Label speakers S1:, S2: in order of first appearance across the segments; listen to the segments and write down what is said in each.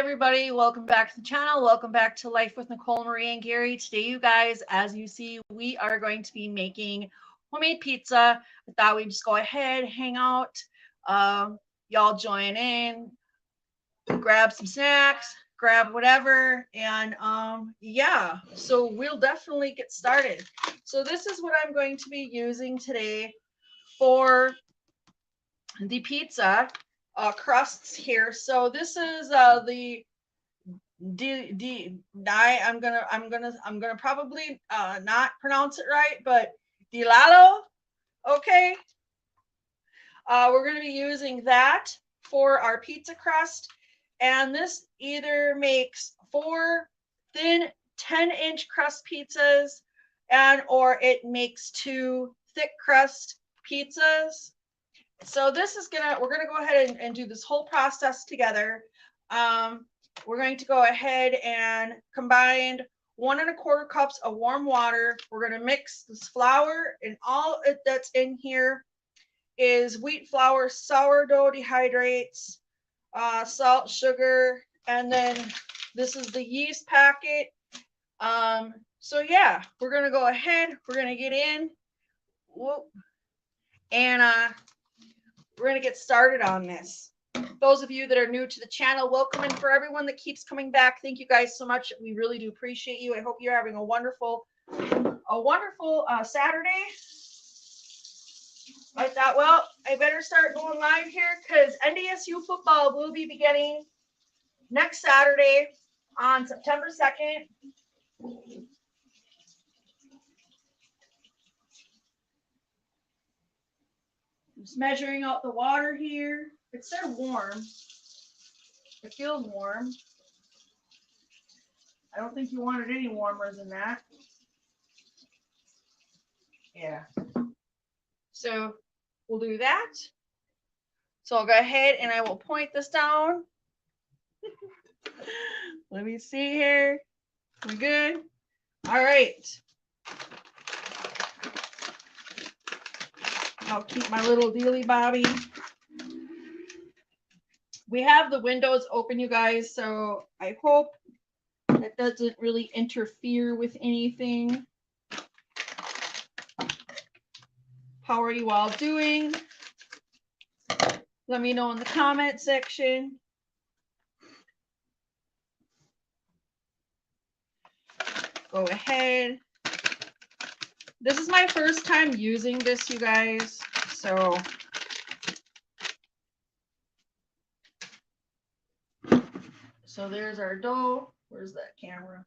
S1: everybody. Welcome back to the channel. Welcome back to Life with Nicole, Marie, and Gary. Today, you guys, as you see, we are going to be making homemade pizza. I thought we'd just go ahead, hang out. Y'all join in, grab some snacks, grab whatever, and yeah. So we'll definitely get started. So this is what I'm going to be using today for the pizza crusts here. So this is the I'm gonna probably not pronounce it right, but Dilalo. Okay. We're gonna be using that for our pizza crust, and this either makes 4 thin 10-inch crust pizzas, and or it makes 2 thick crust pizzas. So we're gonna go ahead and do this whole process together. We're going to go ahead and combine 1 1/4 cups of warm water. We're going to mix this flour, and all that's in here is wheat flour, sourdough dehydrates, salt, sugar, and then this is the yeast packet. So yeah, we're going to go ahead. We're going to get in. Whoop, and we're going to get started on this. Those of you that are new to the channel, welcome, and for everyone that keeps coming back, thank you guys so much. We really do appreciate you. I hope you're having a wonderful Saturday. I thought, well, I better start going live here because NDSU football will be beginning next Saturday on September 2nd. Just measuring out the water here. It's so warm. It feels warm. I don't think you want it any warmer than that. Yeah. So we'll do that. So I'll go ahead and I will point this down. Let me see here. We good? All right. I'll keep my little dealy bobby. We have the windows open, you guys, so I hope that doesn't really interfere with anything. How are you all doing? Let me know in the comment section. Go ahead. This is my first time using this, you guys, so there's our dough. Where's that camera?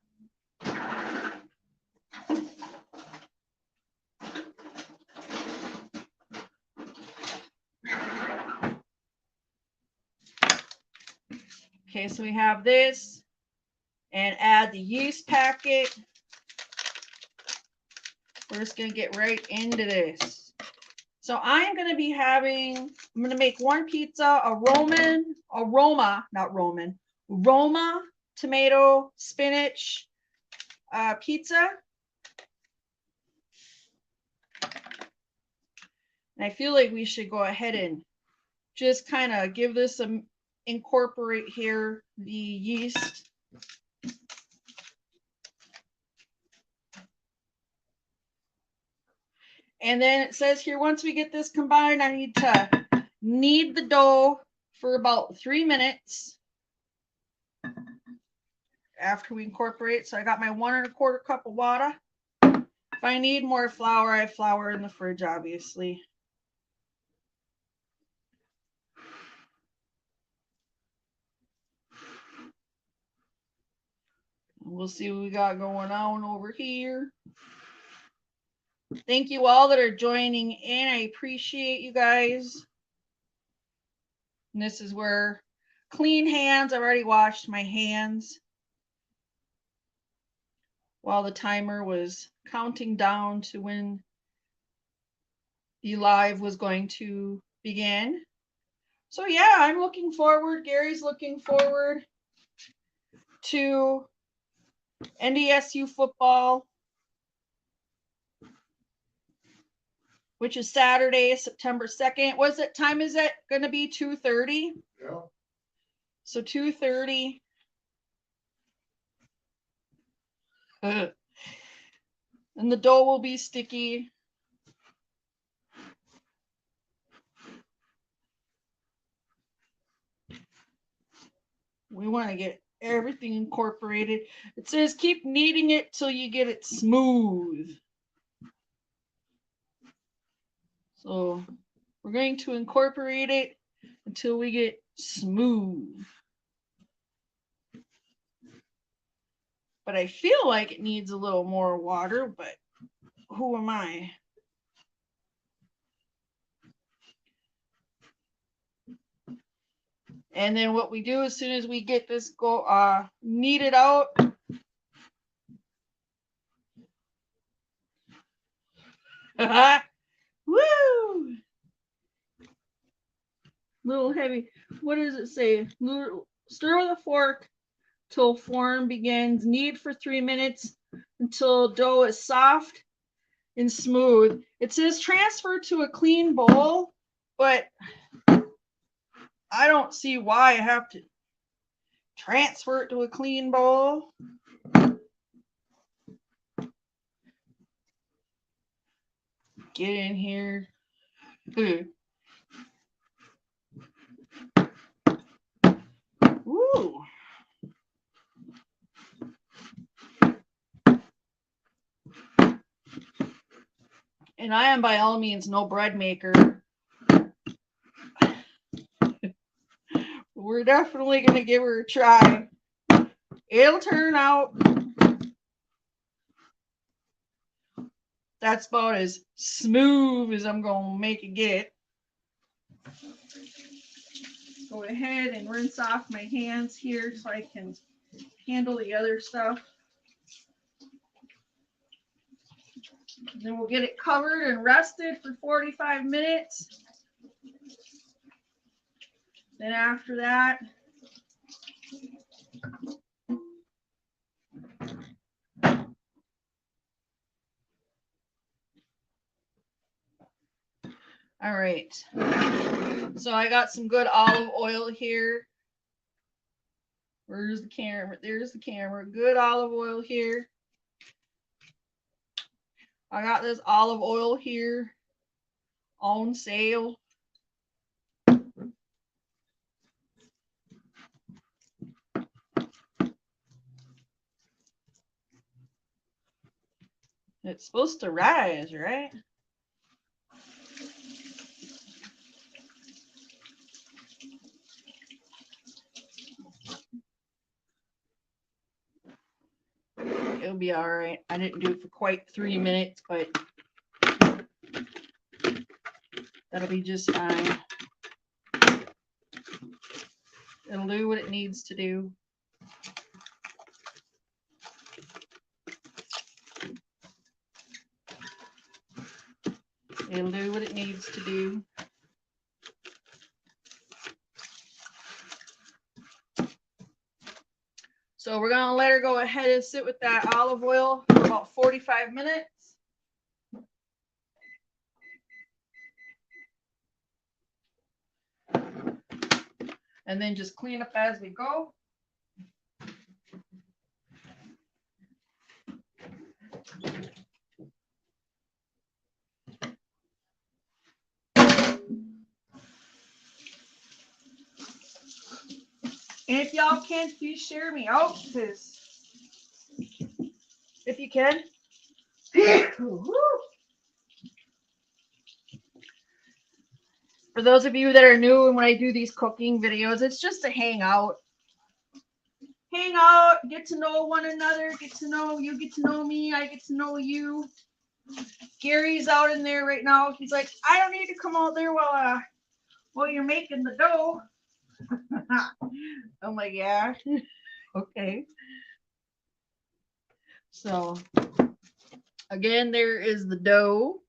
S1: Okay, so we have this, and add the yeast packet. We're just going to get right into this. So I'm going to make 1 pizza, Roma tomato spinach pizza. And I feel like we should go ahead and just kind of give this incorporate here the yeast. And then it says here, once we get this combined, I need to knead the dough for about 3 minutes after we incorporate. So I got my 1 1/4 cup of water. If I need more flour, I have flour in the fridge, obviously. We'll see what we got going on over here. Thank you all that are joining in. I appreciate you guys. And this is where clean hands. I've already washed my hands while the timer was counting down to when the live was going to begin. So yeah, I'm looking forward. Gary's looking forward to NDSU football, which is Saturday, September 2nd. Time is it going to be 2:30?
S2: Yeah.
S1: So 2:30 And the dough will be sticky. We want to get everything incorporated. It says keep kneading it till you get it smooth. So we're going to incorporate it until we get smooth. But I feel like it needs a little more water, but who am I? And then what we do as soon as we get this kneaded out, woo! Little heavy. What does it say? Stir with a fork till form begins. Knead for 3 minutes until dough is soft and smooth. It says transfer to a clean bowl, but I don't see why I have to transfer it to a clean bowl. Get in here. Ooh. And I am by all means no bread maker. We're definitely going to give her a try. It'll turn out. That's about as smooth as I'm going to make it get. Go ahead and rinse off my hands here so I can handle the other stuff. Then we'll get it covered and rested for 45 minutes. Then after that, all right. So I got some good olive oil here. Where's the camera? There's the camera. Good olive oil here. I got this olive oil here on sale. It's supposed to rise, right? It'll be all right. I didn't do it for quite 3 minutes, but that'll be just fine. It'll do what it needs to do. It'll do what it needs to do. So we're gonna let her go ahead and sit with that olive oil for about 45 minutes. And then just clean up as we go. And if y'all can, please share me out, because if you can. For those of you that are new and when I do these cooking videos, it's just to hang out. Hang out, get to know one another, get to know you, get to know me, I get to know you. Gary's out in there right now. He's like, I don't need to come out there while you're making the dough. I'm like, yeah, okay. So again, there is the dough.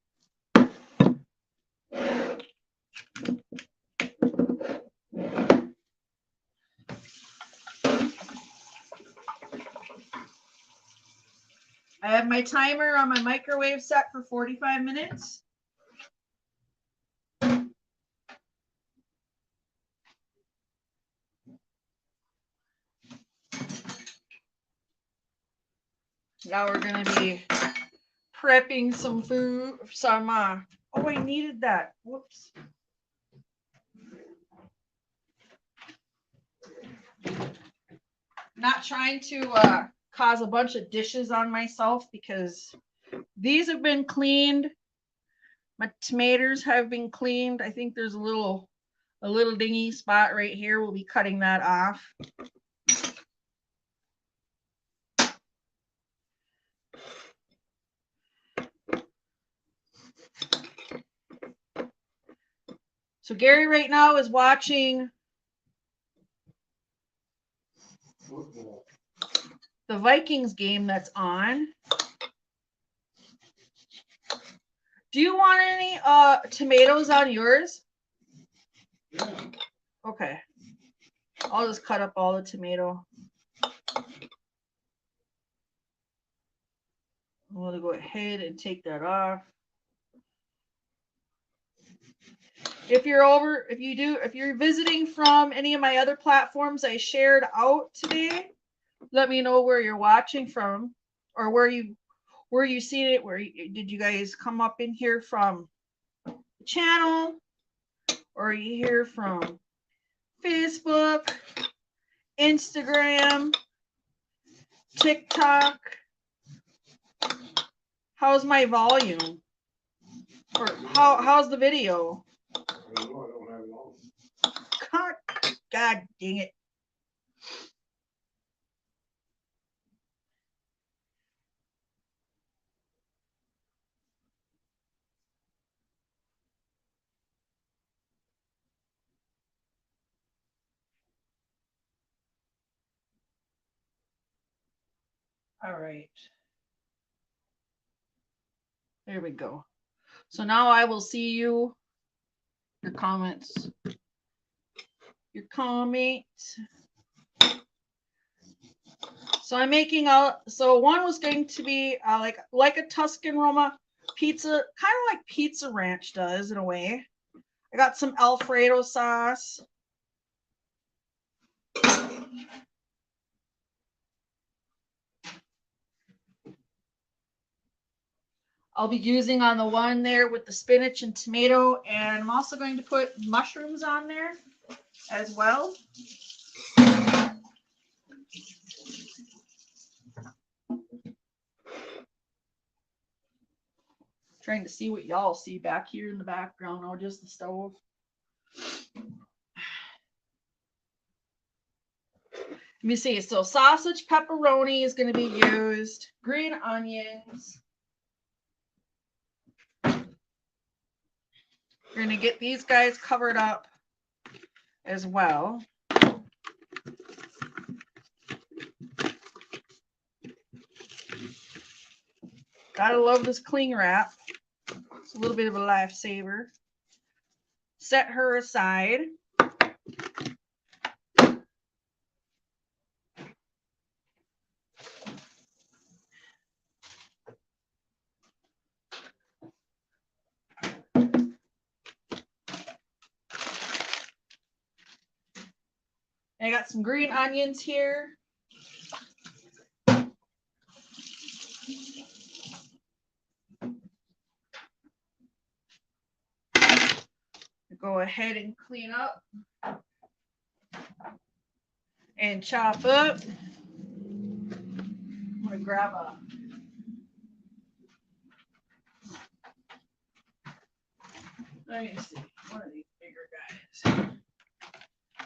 S1: I have my timer on my microwave set for 45 minutes. Now we're gonna be prepping some food, oh, I needed that. Whoops. Not trying to cause a bunch of dishes on myself because these have been cleaned. My tomatoes have been cleaned. I think there's a little dingy spot right here. We'll be cutting that off. So Gary right now is watching the Vikings game that's on. Do you want any tomatoes on yours?
S2: Yeah.
S1: Okay. I'll just cut up all the tomato. I'm going to go ahead and take that off. If you're visiting from any of my other platforms I shared out today, let me know where you're watching from or where you seen it. Did you guys come up in here from the channel, or are you here from Facebook, Instagram, TikTok? How's my volume? Or how's the video?
S2: I don't know. I don't have it on.
S1: God dang it. All right. There we go. So now I will see your comments. Your comments. So I'm making one was going to be like a Tuscan Roma pizza, kind of like Pizza Ranch does in a way. I got some Alfredo sauce. I'll be using on the one there with the spinach and tomato, and I'm also going to put mushrooms on there as well. Trying to see what y'all see back here in the background, or just the stove. Let me see. So sausage pepperoni is going to be used. Green onions. We're going to get these guys covered up as well. Gotta love this cling wrap. It's a little bit of a lifesaver. Set her aside. I got some green onions here. Go ahead and clean up and chop up. I'm gonna grab let me see, one of these bigger guys.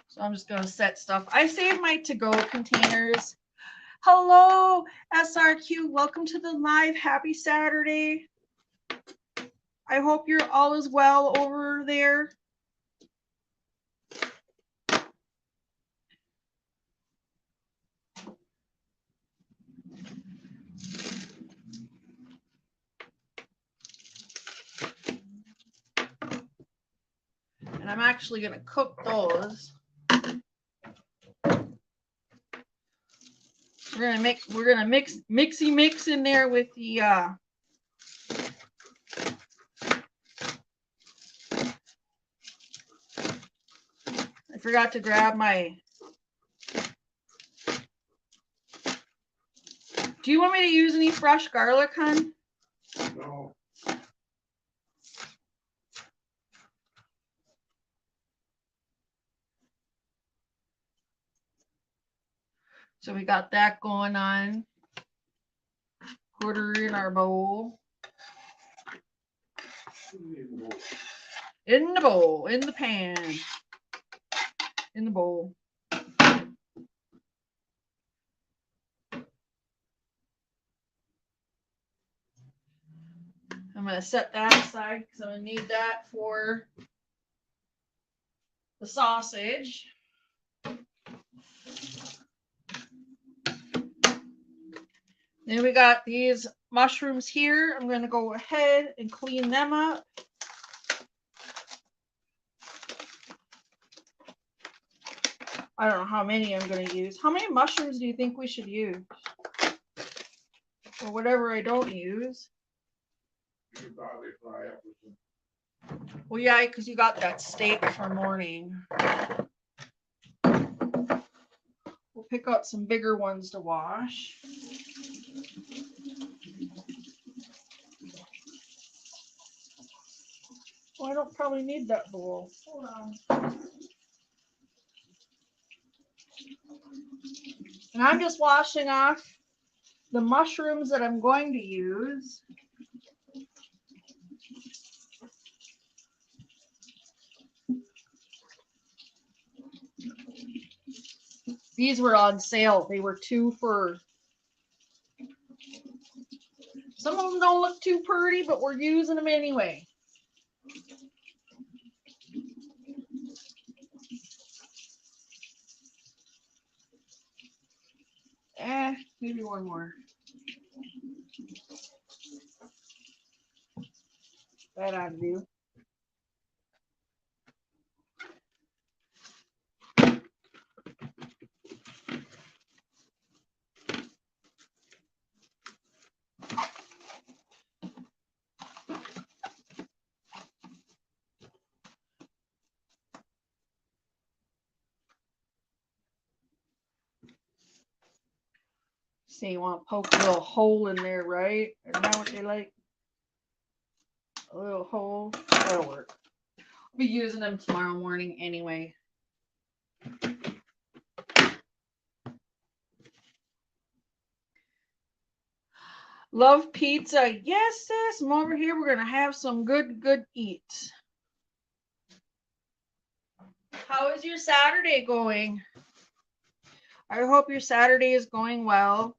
S1: So I'm just gonna set stuff. I saved my to-go containers. Hello, SRQ. Welcome to the live. Happy Saturday. I hope you're all as well over there. And I'm actually going to cook those. We're gonna mix in there with the I forgot to grab my Do you want me to use any fresh garlic, hon?
S2: No.
S1: So we got that going on. Put her in our bowl. In the bowl, in the pan, in the bowl. I'm going to set that aside because I'm going to need that for the sausage. Then we got these mushrooms here. I'm going to go ahead and clean them up. I don't know how many I'm going to use. How many mushrooms do you think we should use? Or whatever I don't use.
S2: You could probably fry up with some.
S1: Well, yeah, because you got that steak for morning. We'll pick out some bigger ones to wash. Oh, I don't probably need that bowl. Hold on. And I'm just washing off the mushrooms that I'm going to use. These were on sale. They were 2 for. Some of them don't look too pretty, but we're using them anyway. Maybe one more. That ought to do. So you want to poke a little hole in there, right? Isn't that what they like? A little hole. That'll work. I'll be using them tomorrow morning anyway. Love pizza. Yes, sis. I'm over here. We're going to have some good eats. How is your Saturday going? I hope your Saturday is going well.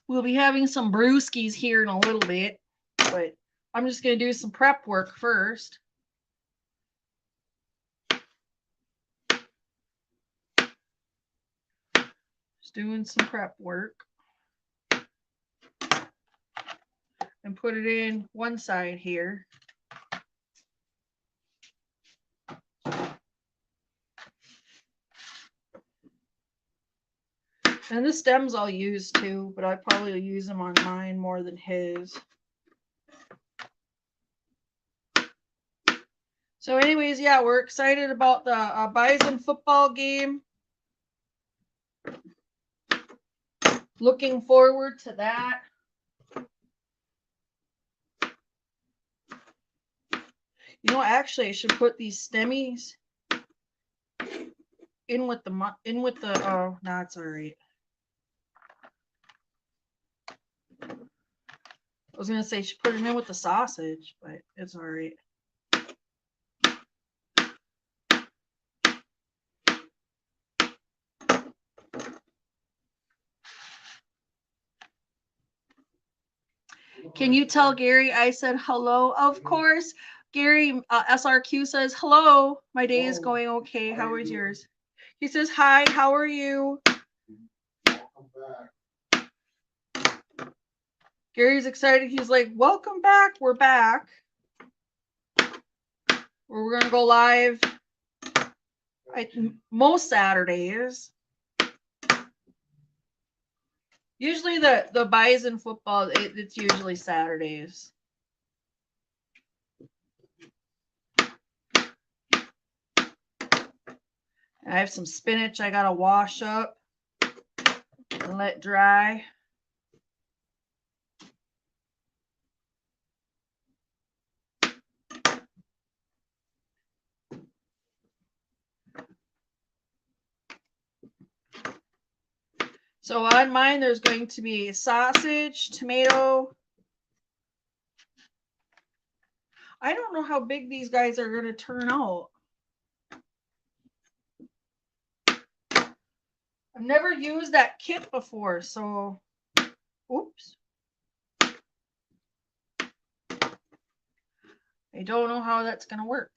S1: We'll be having some brewskis here in a little bit, but I'm just going to do some prep work first. Just doing some prep work. And put it in one side here. And the stems I'll use too, but I probably will use them on mine more than his. So anyways, yeah, we're excited about the Bison football game. Looking forward to that. You know, actually, I should put these stemmies in with the oh, no, it's all right. I was gonna say she put it in with the sausage, but it's all right. Can you tell Gary I said hello? Of course. Gary SRQ says hello. My day is going okay. How is yours? He says hi. How are you?
S2: Welcome back.
S1: Gary's excited. He's like, welcome back. We're back. We're going to go live most Saturdays. Usually the Bison football, it's usually Saturdays. I have some spinach I gotta wash up and let dry. So on mine, there's going to be sausage, tomato. I don't know how big these guys are going to turn out. I've never used that kit before, so oops. I don't know how that's going to work.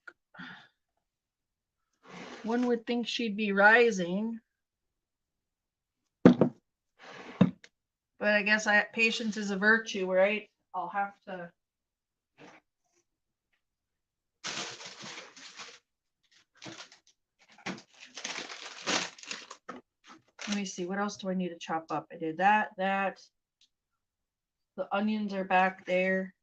S1: One would think she'd be rising. But I guess patience is a virtue, right? I'll have to. Let me see. What else do I need to chop up? I did that. The onions are back there.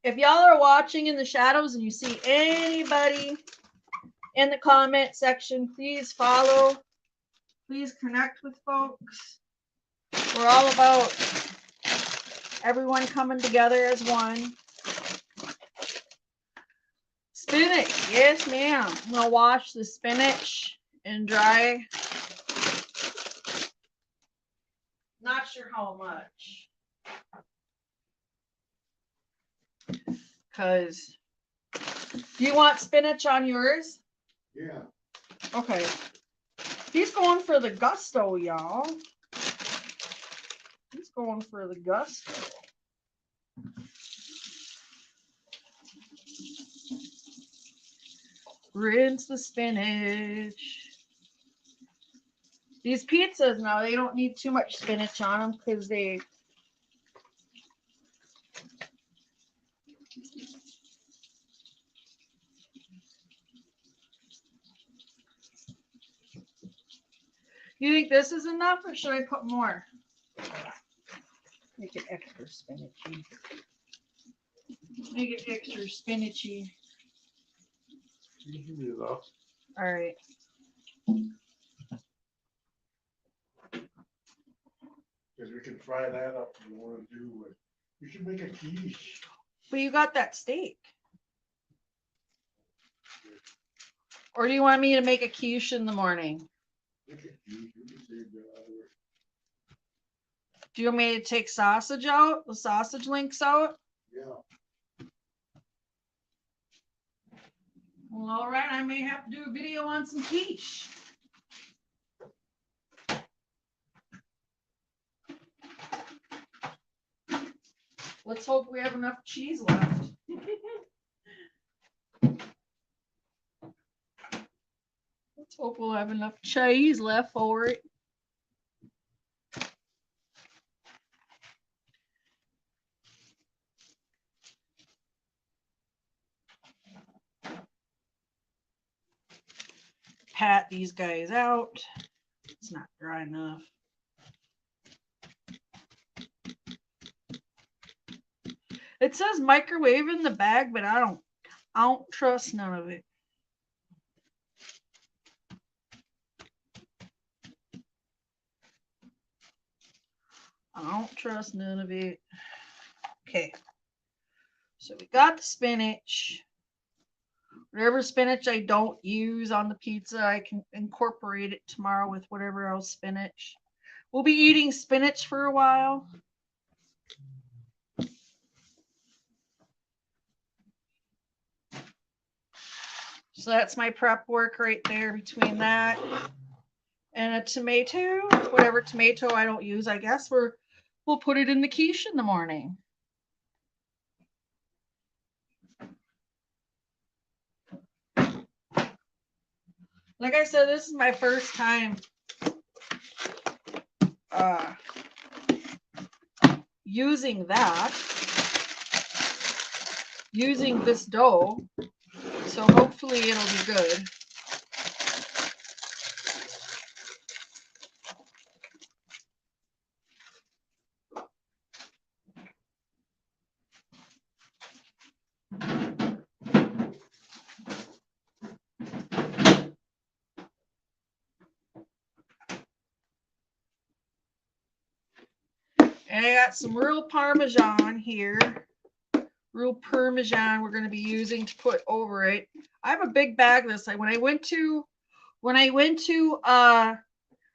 S1: If y'all are watching in the shadows and you see anybody in the comment section, please follow. Please connect with folks. We're all about everyone coming together as one. Spinach, yes ma'am. I'm gonna wash the spinach and dry. Not sure how much. Because do you want spinach on yours?
S2: Yeah.
S1: Okay. He's going for the gusto, y'all. He's going for the gusto. Rinse the spinach. These pizzas now, they don't need too much spinach on them because they You think this is enough or should I put more? Make it extra spinachy. Make it extra spinachy.
S2: You can do that.
S1: All right.
S2: Because we can fry that up if you want to do it. You should make a quiche.
S1: But you got that steak. Or do you want me to make a quiche in the morning?
S2: Make a quiche. You can save the other.
S1: Do you want me to take sausage out? The sausage links out?
S2: Yeah.
S1: Well, all right. I may have to do a video on some quiche. Let's hope we have enough cheese left. Let's hope we'll have enough cheese left for it. Pat these guys out. It's not dry enough. It says microwave in the bag, but I don't trust none of it. I don't trust none of it. Okay. So we got the spinach. Whatever spinach I don't use on the pizza, I can incorporate it tomorrow with whatever else spinach. We'll be eating spinach for a while. So that's my prep work right there between that and a tomato. Whatever tomato I don't use, I guess we'll put it in the quiche in the morning. Like I said, this is my first time using this dough. So hopefully it'll be good. And I got some real Parmesan here. Real Parmesan we're going to be using to put over it. I have a big bag of this. When I went to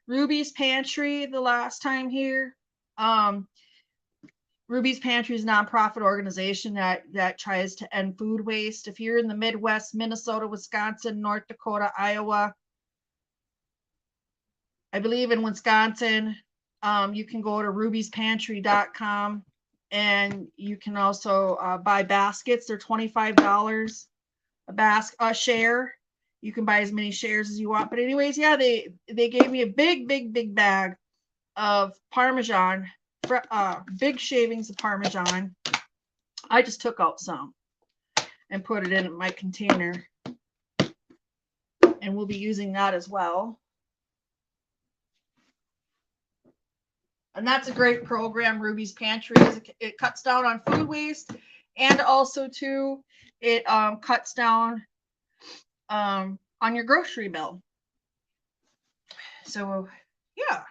S1: Ruby's Pantry the last time here, Ruby's Pantry is a nonprofit organization that tries to end food waste. If you're in the Midwest, Minnesota, Wisconsin, North Dakota, Iowa, I believe in Wisconsin, you can go to rubyspantry.com and you can also buy baskets. They're $25 a share. You can buy as many shares as you want. But anyways, yeah, they gave me a big bag of Parmesan, big shavings of Parmesan. I just took out some and put it in my container. And we'll be using that as well. And that's a great program, Ruby's Pantry. It cuts down on food waste, and also too, it cuts down on your grocery bill. So yeah,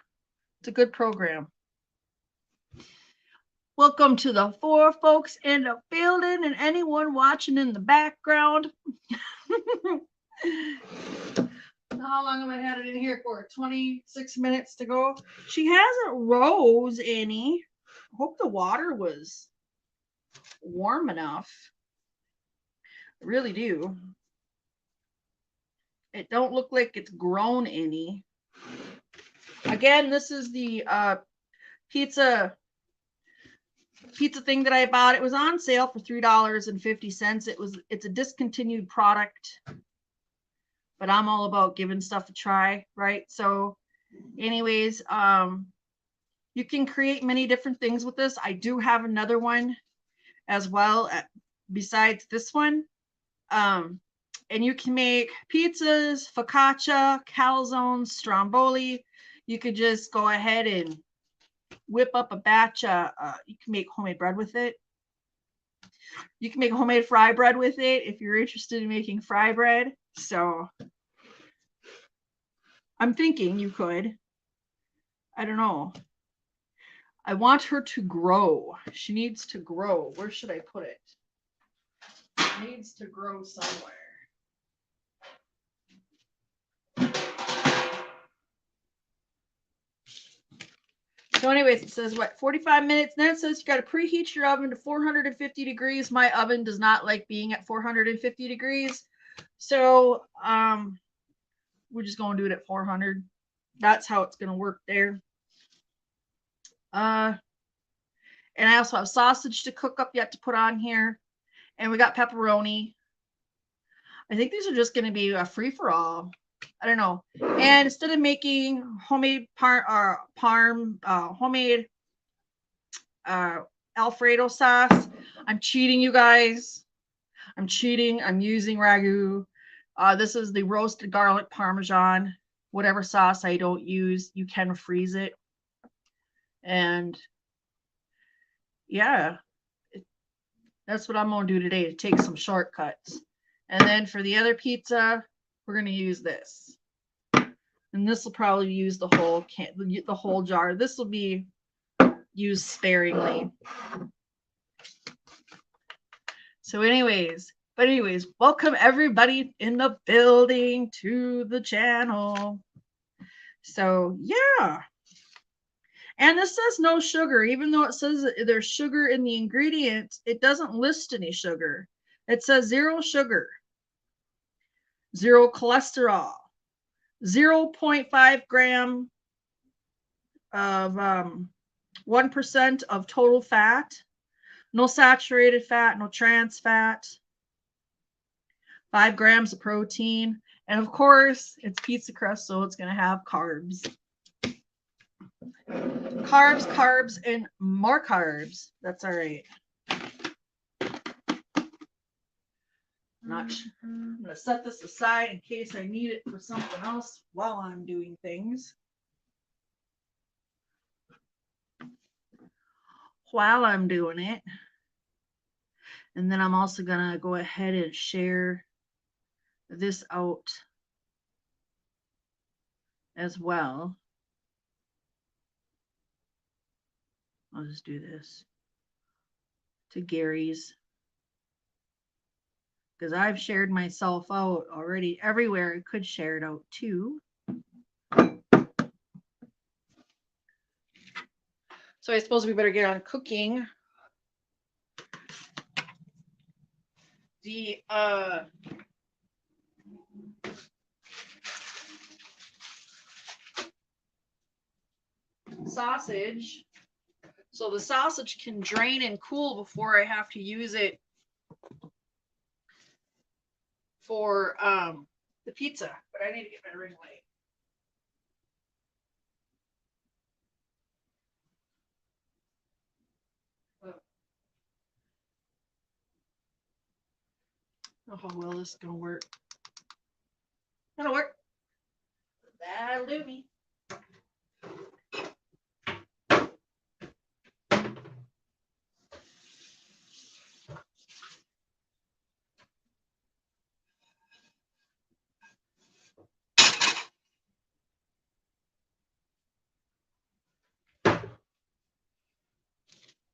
S1: it's a good program. Welcome to the four folks in the building and anyone watching in the background. How long have I had it in here for? 26 minutes to go. She hasn't rose any. I hope the water was warm enough. I really do. It don't look like it's grown any. Again, this is the pizza thing that I bought. It was on sale for $3.50. It's a discontinued product. But I'm all about giving stuff a try, right? So anyways, you can create many different things with this. I do have another one as well besides this one. And you can make pizzas, focaccia, calzones, stromboli. You could just go ahead and whip up a batch. You can make homemade bread with it. You can make homemade fry bread with it if you're interested in making fry bread. So I'm thinking you could. I don't know. I want her to grow. She needs to grow. Where should I put it? It needs to grow somewhere. So anyways, it says what, 45 minutes. Then it says you got to preheat your oven to 450 degrees. My oven does not like being at 450 degrees. So we're just going to do it at 400. That's how it's going to work there. And I also have sausage to cook up yet to put on here. And we got pepperoni. I think these are just going to be a free-for-all. I don't know. And instead of making homemade homemade Alfredo sauce, I'm cheating, you guys. I'm cheating. I'm using Ragu. This is the roasted garlic Parmesan. Whatever sauce I don't use, you can freeze it. And yeah, that's what I'm going to do today, to take some shortcuts. And then for the other pizza, we're going to use this. And this will probably use the whole jar. This will be used sparingly. So anyways, welcome everybody in the building to the channel. So yeah. And this says no sugar, even though it says there's sugar in the ingredients, it doesn't list any sugar. It says 0 sugar, 0 cholesterol, 0.5 gram of 1% of total fat, no saturated fat, no trans fat, 5 grams of protein, and of course it's pizza crust, so it's going to have carbs. Carbs, and more carbs. That's all right. I'm going to set this aside in case I need it for something else while I'm doing things. While I'm doing it. And then I'm also going to go ahead and share this out as well. I'll just do this to Gary's. Because I've shared myself out already everywhere. I could share it out too. So I suppose we better get on cooking. The sausage. So the sausage can drain and cool before I have to use it for the pizza. But I need to get my ring light. Oh, how well this is gonna work. That'll work. That'll do me.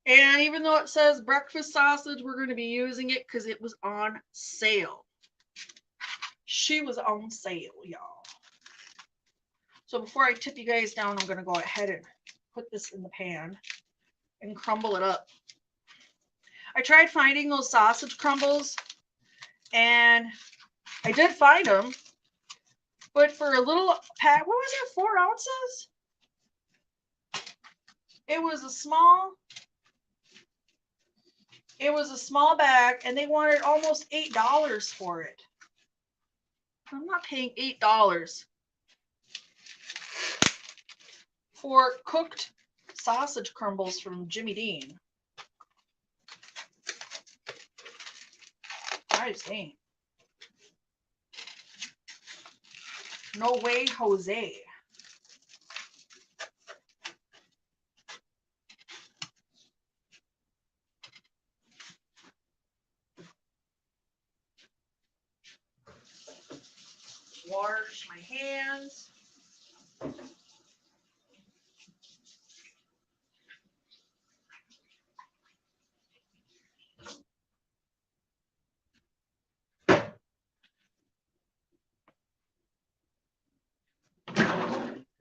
S1: And even though it says breakfast sausage, we're going to be using it because it was on sale. She was on sale, y'all. So before I tip you guys down, I'm going to go ahead and put this in the pan and crumble it up. I tried finding those sausage crumbles, and I did find them, but for a little pack, what was it, 4 ounces? It was a small bag, and they wanted almost $8 for it. I'm not paying $8 for cooked sausage crumbles from Jimmy Dean. I just ain't. No way, Jose. Wash my hands.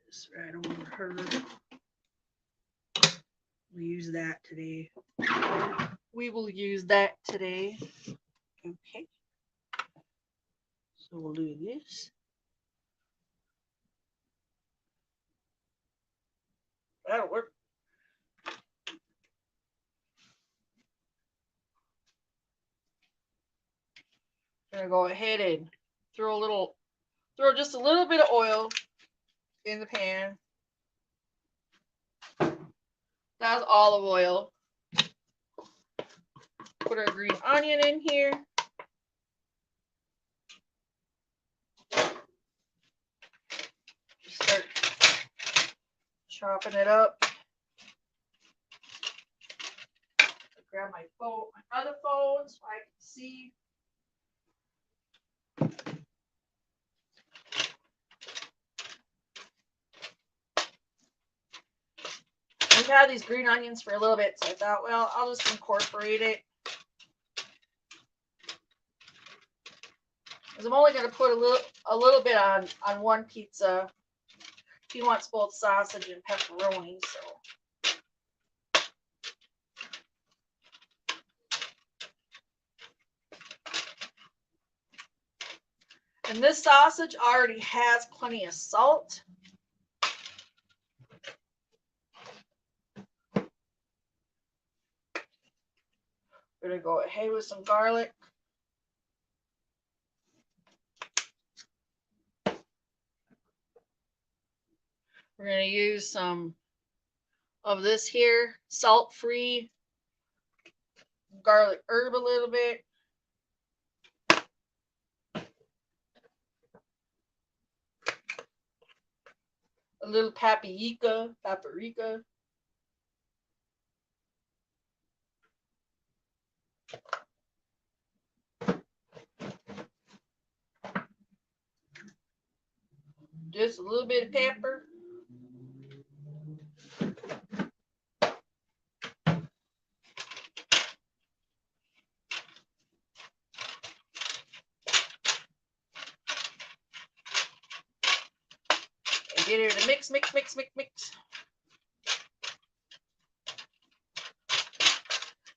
S1: This right over her. We'll use that today. We will use that today. Okay. So we'll do this. That'll work. I'm gonna go ahead and throw just a little bit of oil in the pan. That's olive oil. Put our green onion in here. Just start chopping it up. Grab my phone, my other phone, so I can see. We've had these green onions for a little bit, so I thought, well, I'll just incorporate it. Because I'm only going to put a little bit on one pizza. He wants both sausage and pepperoni, so. And this sausage already has plenty of salt. We're going to go ahead with some garlic. We're going to use some of this here, salt-free garlic herb a little bit. A little paprika. Just a little bit of pepper. Get her to mix, mix, mix, mix, mix.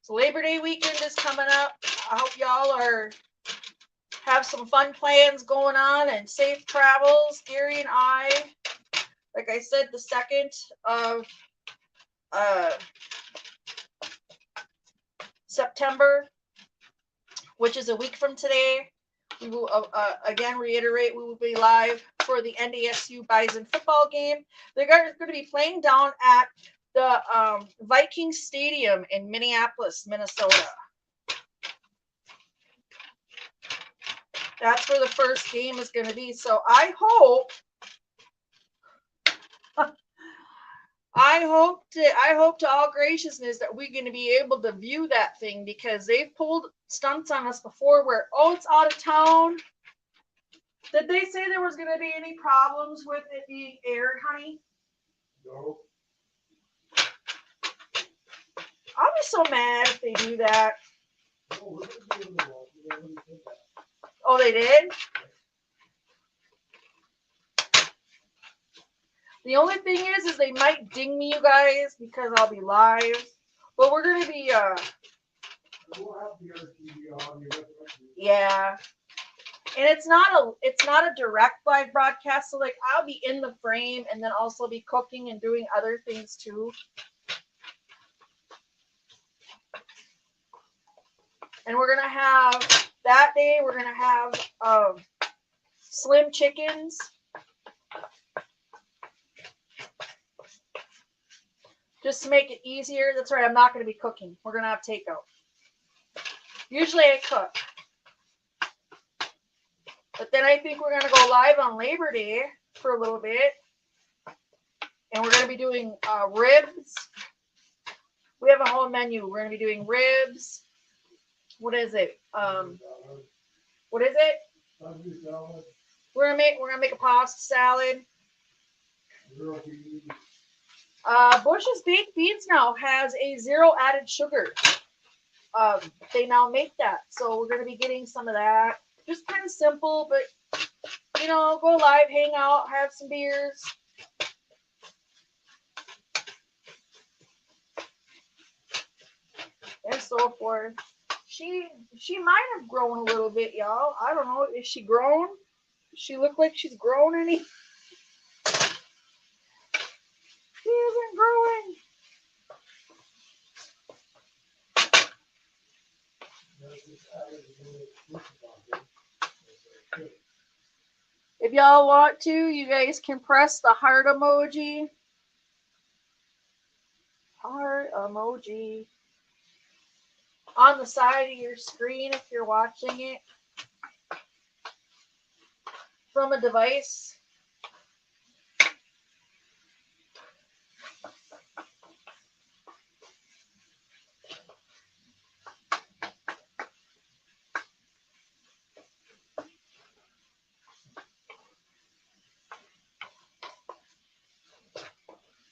S1: So Labor Day weekend is coming up. I hope y'all have some fun plans going on and safe travels. Gary and I, like I said, the 2nd of September, which is a week from today, we will again reiterate, we will be live for the NDSU Bison football game. They're going to be playing down at the Viking Stadium in Minneapolis, Minnesota. That's where the first game is going to be. So I hope to all graciousness that we're going to be able to view that thing, because they've pulled stunts on us before where, oh, it's out of town. Did they say there was going to be any problems with it being aired, honey?
S2: No.
S1: I'll be so mad if they do that. Oh, they did? The only thing is they might ding me, you guys, because I'll be live. But we're gonna be yeah. And it's not a direct live broadcast, so like I'll be in the frame and then also be cooking and doing other things too. And we're gonna have that day, we're gonna have slim chickens. Just to make it easier. That's right, I'm not going to be cooking. We're going to have takeout. Usually I cook. But then I think we're going to go live on Labor Day for a little bit. And we're going to be doing ribs. We have a whole menu. We're going to be doing ribs. What is it? What is it? We're gonna make a pasta salad. Bush's Baked Beans now has a 0 added sugar. They now make that, so we're gonna be getting some of that. Just kind of simple, but you know, go live, hang out, have some beers. And so forth. She might have grown a little bit, y'all. I don't know. Is she grown? Does she look like she's grown any? She isn't growing. If y'all want to, you guys can press the heart emoji. Heart emoji. On the side of your screen if you're watching it from a device.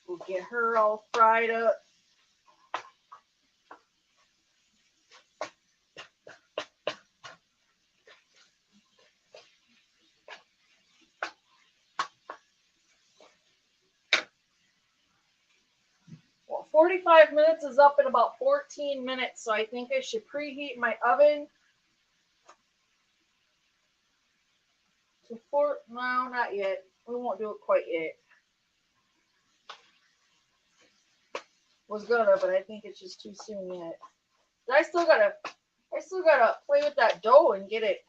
S1: We'll get her all fried up. Well, 45 minutes is up in about 14 minutes, so I think I should preheat my oven to no, not yet. We won't do it quite yet. Was gonna, but I think it's just too soon yet. I still gotta play with that dough and get it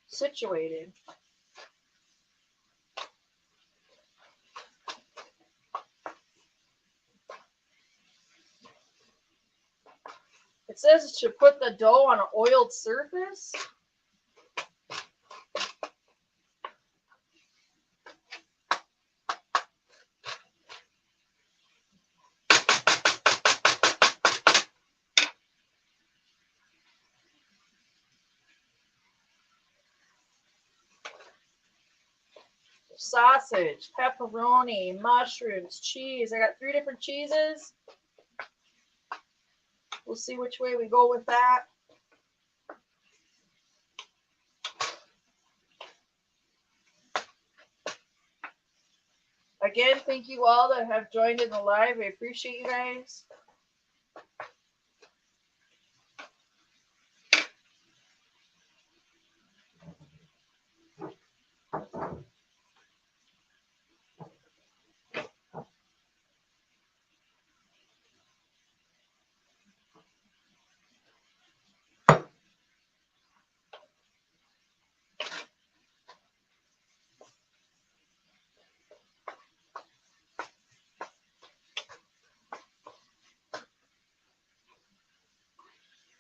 S1: situated. It says it should put the dough on an oiled surface. Sausage, pepperoni, mushrooms, cheese. I got 3 different cheeses. We'll see which way we go with that. again, thank you all that have joined in the live. I appreciate you guys.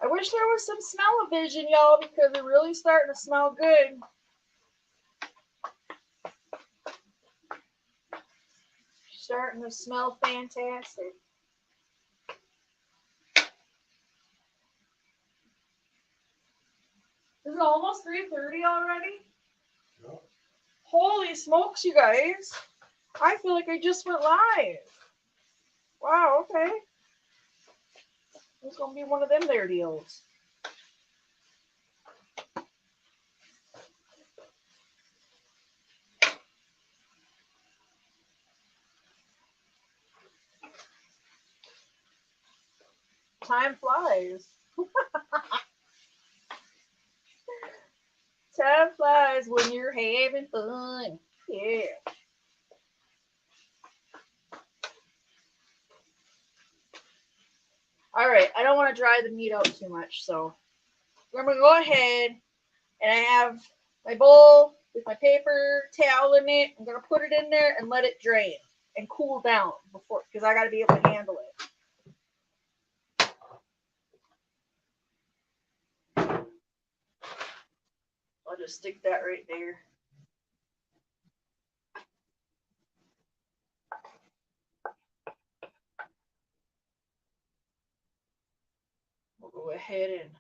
S1: I wish there was some smell-o-vision, y'all, because they're really starting to smell good. Starting to smell fantastic. Is it almost 3:30 already?
S2: Yeah.
S1: Holy smokes, you guys. I feel like I just went live. Wow, okay. It's going to be one of them there deals. Time flies. Time flies when you're having fun. Yeah. All right, I don't want to dry the meat out too much, so I'm going to go ahead and I have my bowl with my paper towel in it. I'm going to put it in there and let it drain and cool down before, because I got to be able to handle it. I'll just stick that right there. We'll go ahead and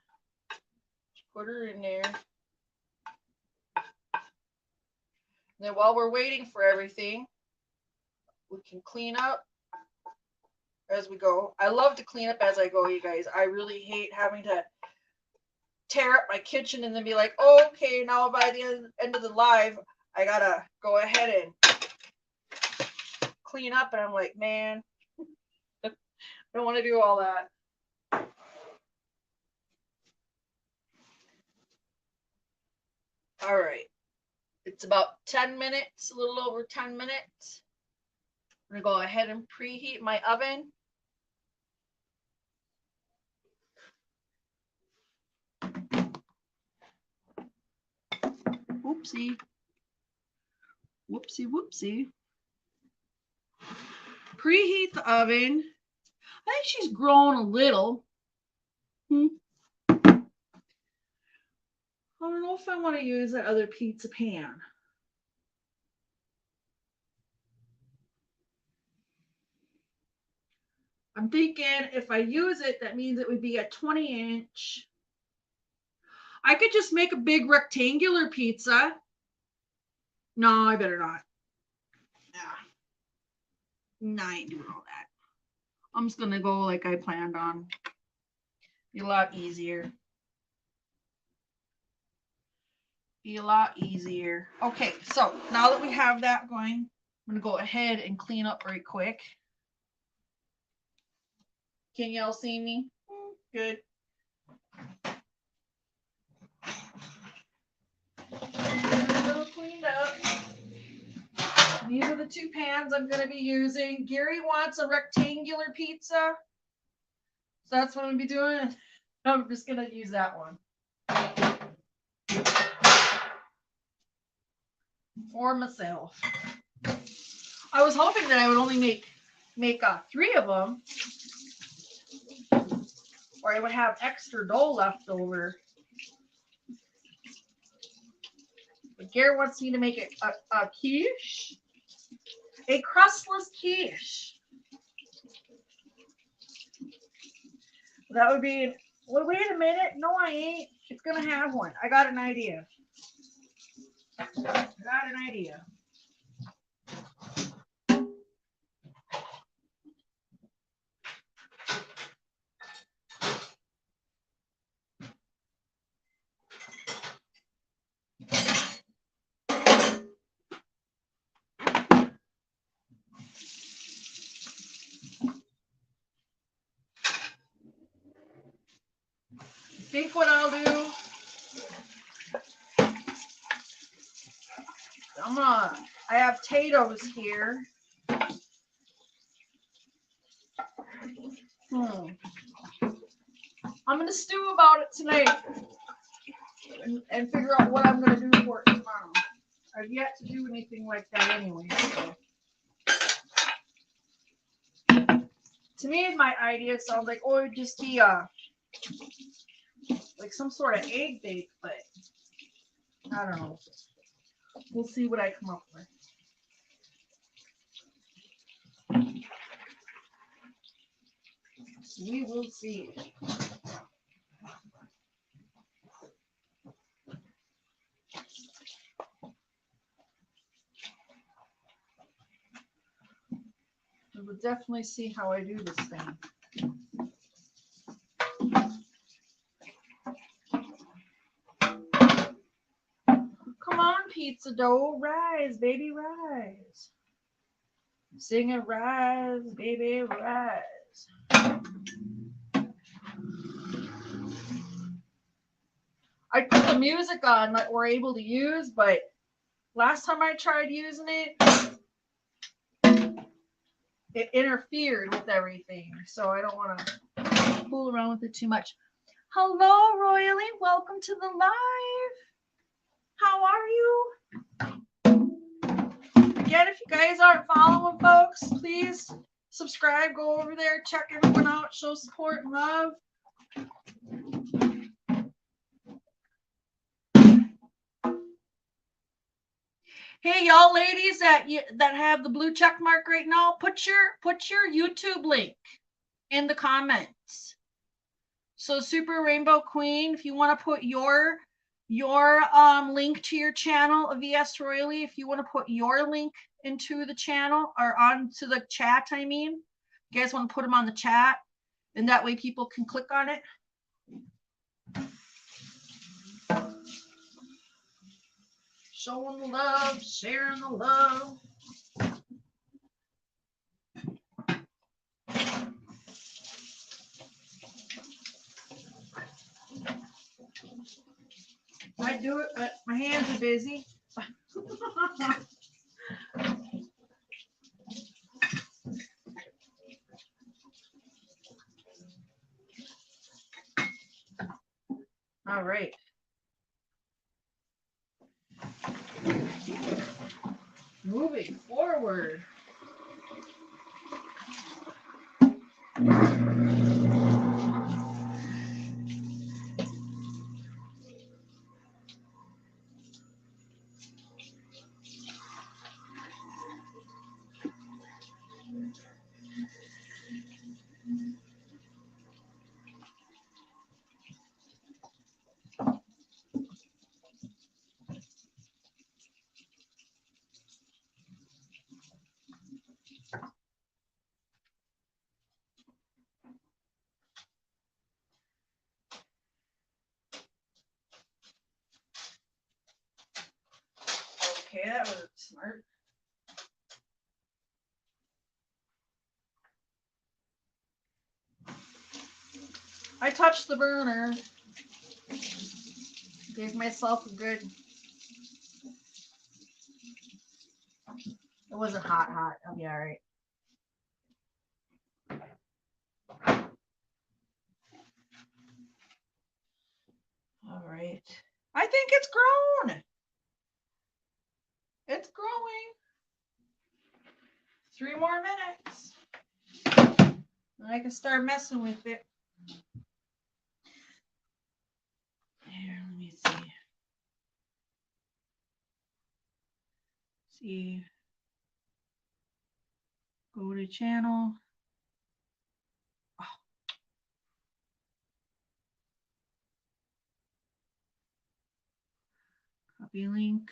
S1: put her in there. Then while we're waiting for everything, we can clean up as we go. I love to clean up as I go, you guys. I really hate having to tear up my kitchen and then be like, oh, okay, now by the end of the live, I gotta go ahead and clean up. And I'm like, man, I don't want to do all that. All right. It's about 10 minutes, a little over 10 minutes. I'm going to go ahead and preheat my oven. Whoopsie. Whoopsie, whoopsie. Preheat the oven. I think she's grown a little. I don't know if I want to use that other pizza pan. I'm thinking if I use it, that means it would be a 20-inch. I could just make a big rectangular pizza. No, I better not. Nah, I ain't doing all that. I'm just going to go like I planned on. Be a lot easier. Be a lot easier. Okay, so now that we have that going, I'm going to go ahead and clean up right quick. Can y'all see me? Good. Cleaned up. These are the two pans I'm going to be using. Gary wants a rectangular pizza. So that's what I'm going to be doing. I'm just going to use that one. For myself. I was hoping that I would only make 3 of them. Or I would have extra dough left over. But Gary wants me to make a quiche. A crustless quiche. That would be, well, wait a minute. No, I ain't. It's going to have one. I got an idea. think what I'll do, I have potatoes here. I'm gonna stew about it tonight and figure out what I'm gonna do for it tomorrow. I've yet to do anything like that anyway. So. To me, my idea sounds like, oh, it'd just be like some sort of egg bake, but I don't know. We'll see what I come up with. We will see. We will definitely see how I do this thing. Come on, pizza dough, rise, baby, rise. Sing it, rise, baby, rise. I put the music on that we're able to use, but last time I tried using it, it interfered with everything. So I don't want to fool around with it too much. Hello, Royally. Welcome to the live. How are you? Again, if you guys aren't following, folks, please subscribe. Go over there, check everyone out, show support and love. Hey, y'all ladies that have the blue check mark right now, put your YouTube link in the comments. So Super Rainbow Queen, if you want to put your link to your channel of VS Royally, if you want to put your link into the channel or onto the chat, I mean, you guys want to put them on the chat, and that way people can click on it. Showing the love, sharing the love. I do it, but my hands are busy. All right. Moving forward. Okay, that was smart. I touched the burner. Gave myself a good. It wasn't hot. I'll be all right. All right. I think it's grown. It's growing. 3 more minutes. And I can start messing with it. Here, let me see. See. Go to channel. Oh. Copy link.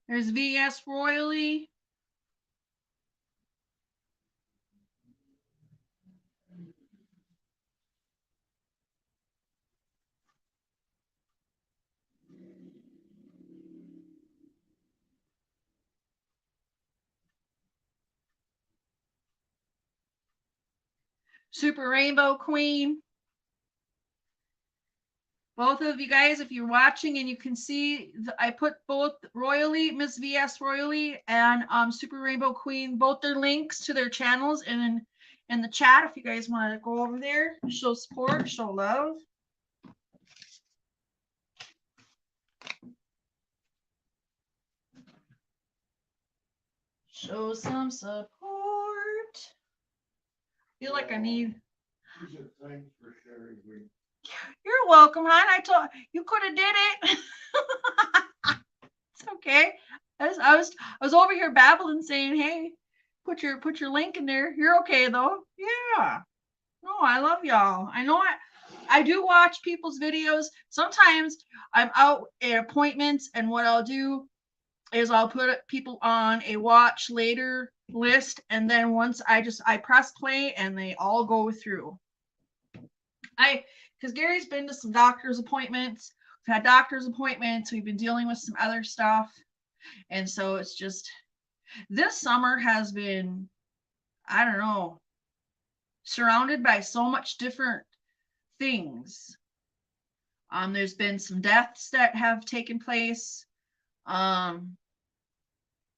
S1: There's VS Royally. Super Rainbow Queen. Both of you guys, if you're watching and you can see, I put both Royally, Miss VS Royally, and Super Rainbow Queen, both their links to their channels in the chat. If you guys want to go over there, show support, show love. Show some support. Feel like I need.
S2: She said, thanks for sharing with.
S1: You're welcome, hon. I told you could have did it. It's okay. I was over here babbling, saying, "Hey, put your link in there." You're okay though. Yeah. No, I love y'all. I know I do watch people's videos. Sometimes I'm out at appointments, and what I'll do is I'll put people on a watch later list, and then once I press play and they all go through. Because Gary's been to some doctor's appointments. We've had doctor's appointments. We've been dealing with some other stuff. And so it's just, this summer has been, I don't know, surrounded by so much different things. There's been some deaths that have taken place. I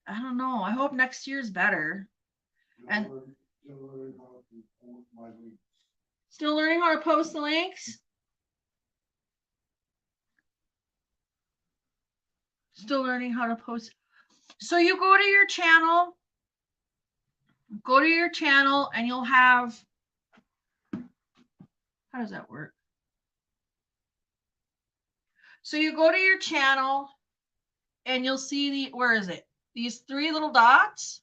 S1: don't know. I hope next year's better. And still learning how to post the links. Still learning how to post. So you go to your channel, and you'll have, how does that work? So you go to your channel and you'll see where is it? These three little dots.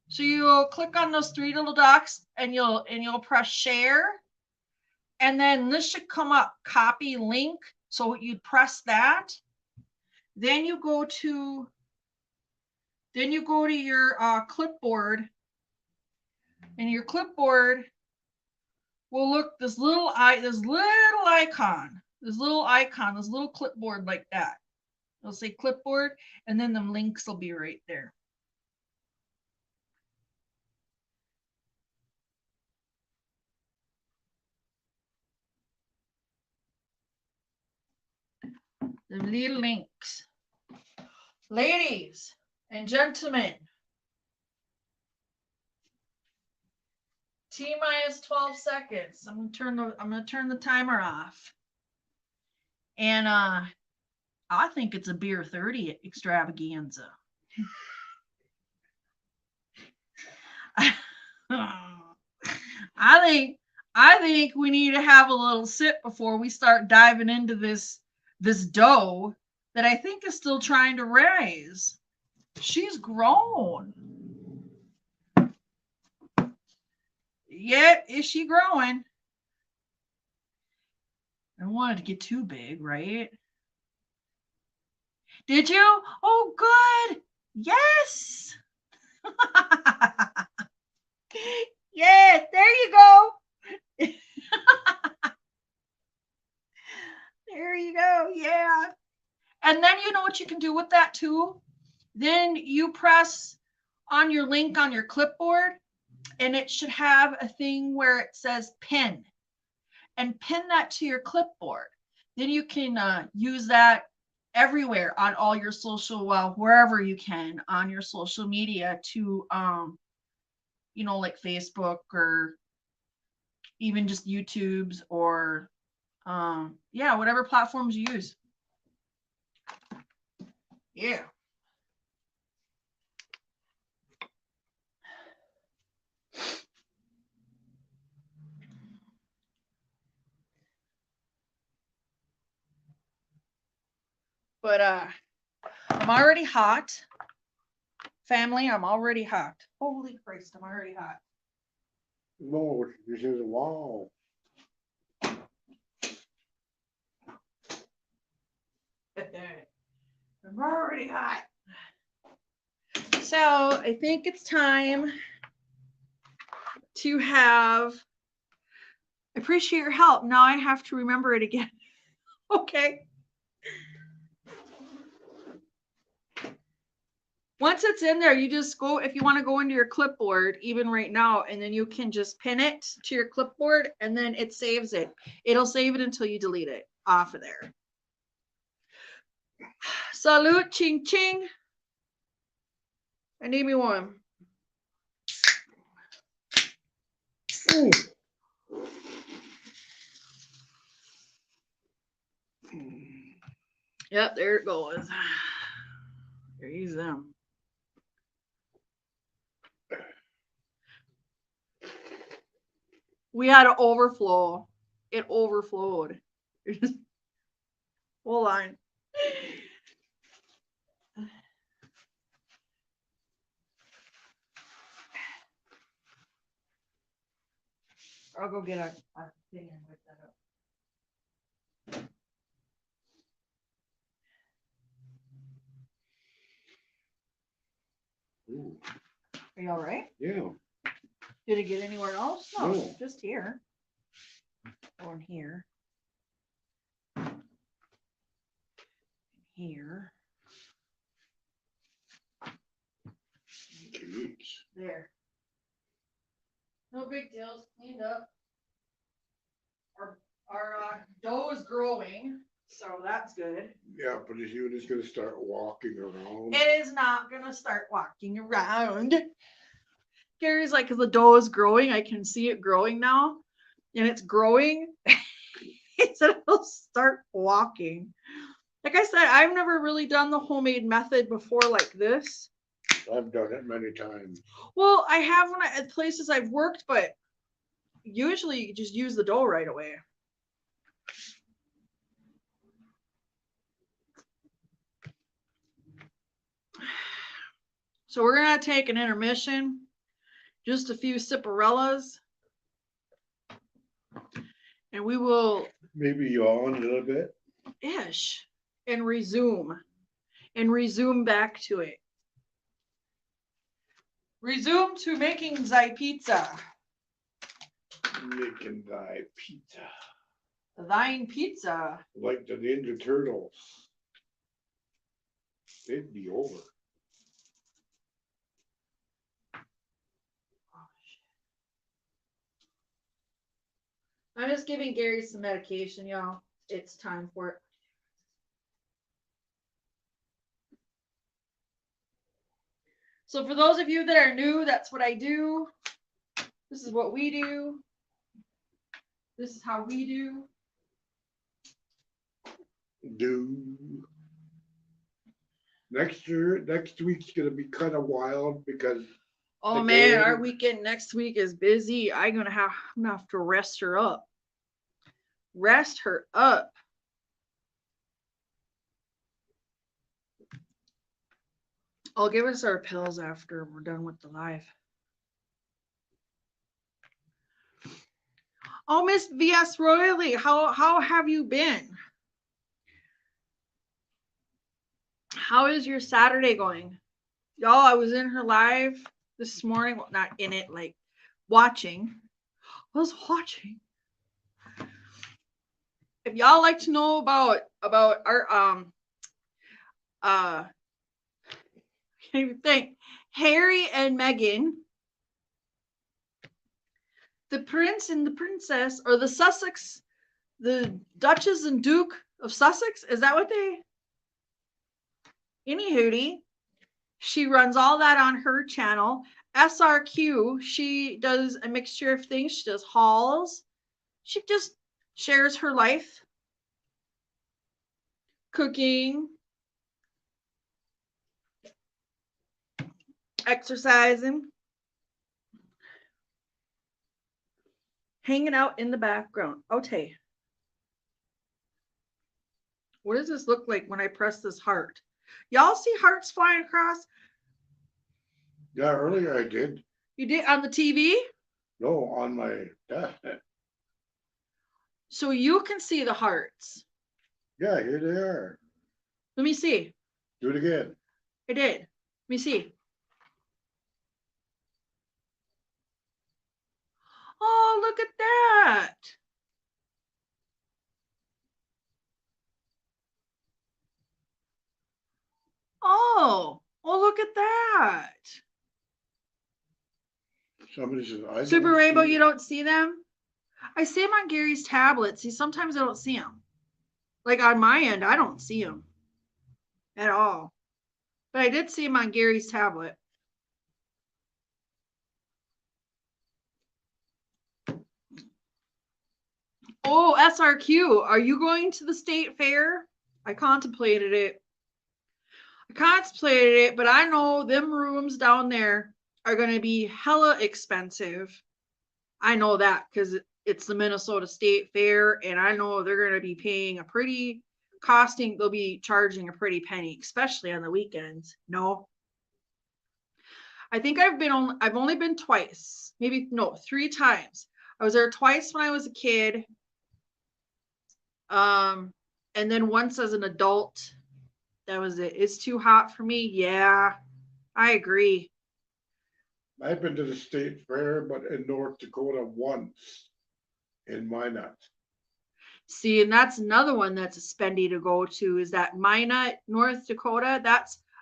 S1: So you'll click on those three little dots and you'll press share. And then this should come up, copy link. So you press that. Then you go to your clipboard, and your clipboard will look this little icon, this little clipboard like that. It'll say clipboard, and then the links will be right there. The little links. Ladies and gentlemen, T-minus 12 seconds. I'm gonna turn the timer off. And I think it's a beer 30 extravaganza. I think we need to have a little sip before we start diving into this dough that I think is still trying to rise. She's grown. Yeah, is she growing? I don't want it to get too big, right? Did you? Oh, good. Yes. Yes, there you go. There you go. Yeah. And then you know what you can do with that too? Then you press on your link on your clipboard, and it should have a thing where it says pin, and pin that to your clipboard. Then you can use that everywhere on all your social, well, wherever you can on your social media to, like Facebook or even just YouTube's or, whatever platforms you use. Yeah. But I'm already hot. Family, I'm already hot. Holy Christ, I'm already hot.
S2: No, this is a wall.
S1: I'm already hot. So I think it's time to have, I appreciate your help. Now I have to remember it again. Okay. Once it's in there, you just go, if you want to go into your clipboard, even right now, and then you can just pin it to your clipboard and then it saves it. It'll save it until you delete it off of there. Salute, ching ching. I need me one.
S2: Ooh.
S1: Yep, there it goes. There's them. We had an overflow. It overflowed. Hold on. I'll go get a thing and whip that up.
S2: Ooh.
S1: Are you all right?
S2: Yeah.
S1: Did it get anywhere else? No,
S2: No.
S1: just here. Or in here. Here.
S2: Jeez.
S1: There. No big deal. Cleaned up. Our dough is growing, so that's good.
S2: Yeah, but is you just gonna start walking around?
S1: It is not gonna start walking around. Gary's like, 'cause the dough is growing, I can see it growing now, and it's growing. He said it'll start walking. Like I said, I've never really done the homemade method before like this.
S2: I've done it many times.
S1: Well, I have when at places I've worked, but usually you just use the dough right away. So we're gonna take an intermission, just a few sipparellas, and we will
S2: Maybe yawn a little bit.
S1: ish and resume back to it. Resume to making thy pizza.
S2: Making thy pizza.
S1: Thine pizza.
S2: Like the Ninja Turtles. It'd be over.
S1: I'm just giving Gary some medication, y'all. It's time for it. So for those of you that are new, that's what I do. This is what we do. This is how we do.
S2: Next week's gonna be kind of wild because.
S1: Oh man, our weekend next week is busy. I'm gonna have to rest her up. Rest her up. I'll give us our pills after we're done with the live. Oh, Miss VS Royally, how have you been? How is your Saturday going? Y'all, I was in her live this morning. Well, not in it, like watching. I was watching. If y'all like to know about our I can't even think. Harry and Meghan, the prince and the princess, or the Sussex, the Duchess and Duke of Sussex. Is that what they? Anywhooty, she runs all that on her channel. SRQ, she does a mixture of things. She does hauls. She just shares her life. Cooking. Exercising. Hanging out in the background. Okay. What does this look like when I press this heart? Y'all see hearts flying across?
S2: Yeah, earlier I did.
S1: You did on the TV?
S2: No, on my desk.
S1: So you can see the hearts.
S2: Yeah, here they are.
S1: Let me see.
S2: Do it again.
S1: I did. Let me see. Oh, look at that. Oh, look at that. that?
S2: Somebody says, I
S1: Super
S2: don't
S1: Rainbow,
S2: see
S1: you
S2: it.
S1: don't see them? I see them on Gary's tablet. See, sometimes I don't see them. Like on my end, I don't see them at all. But I did see them on Gary's tablet. Oh, SRQ, are you going to the state fair? I contemplated it. But I know them rooms down there are going to be hella expensive. I know that because it's the Minnesota State Fair, and I know they're going to be paying they'll be charging a pretty penny, especially on the weekends. No. I think I've only been twice, maybe, no, 3 times. I was there twice when I was a kid. And then once as an adult. That was it. It's too hot for me. Yeah, I agree.
S2: I've been to the state fair, but in North Dakota once in Minot.
S1: See, and that's another one that's a spendy to go to is that Minot, North Dakota.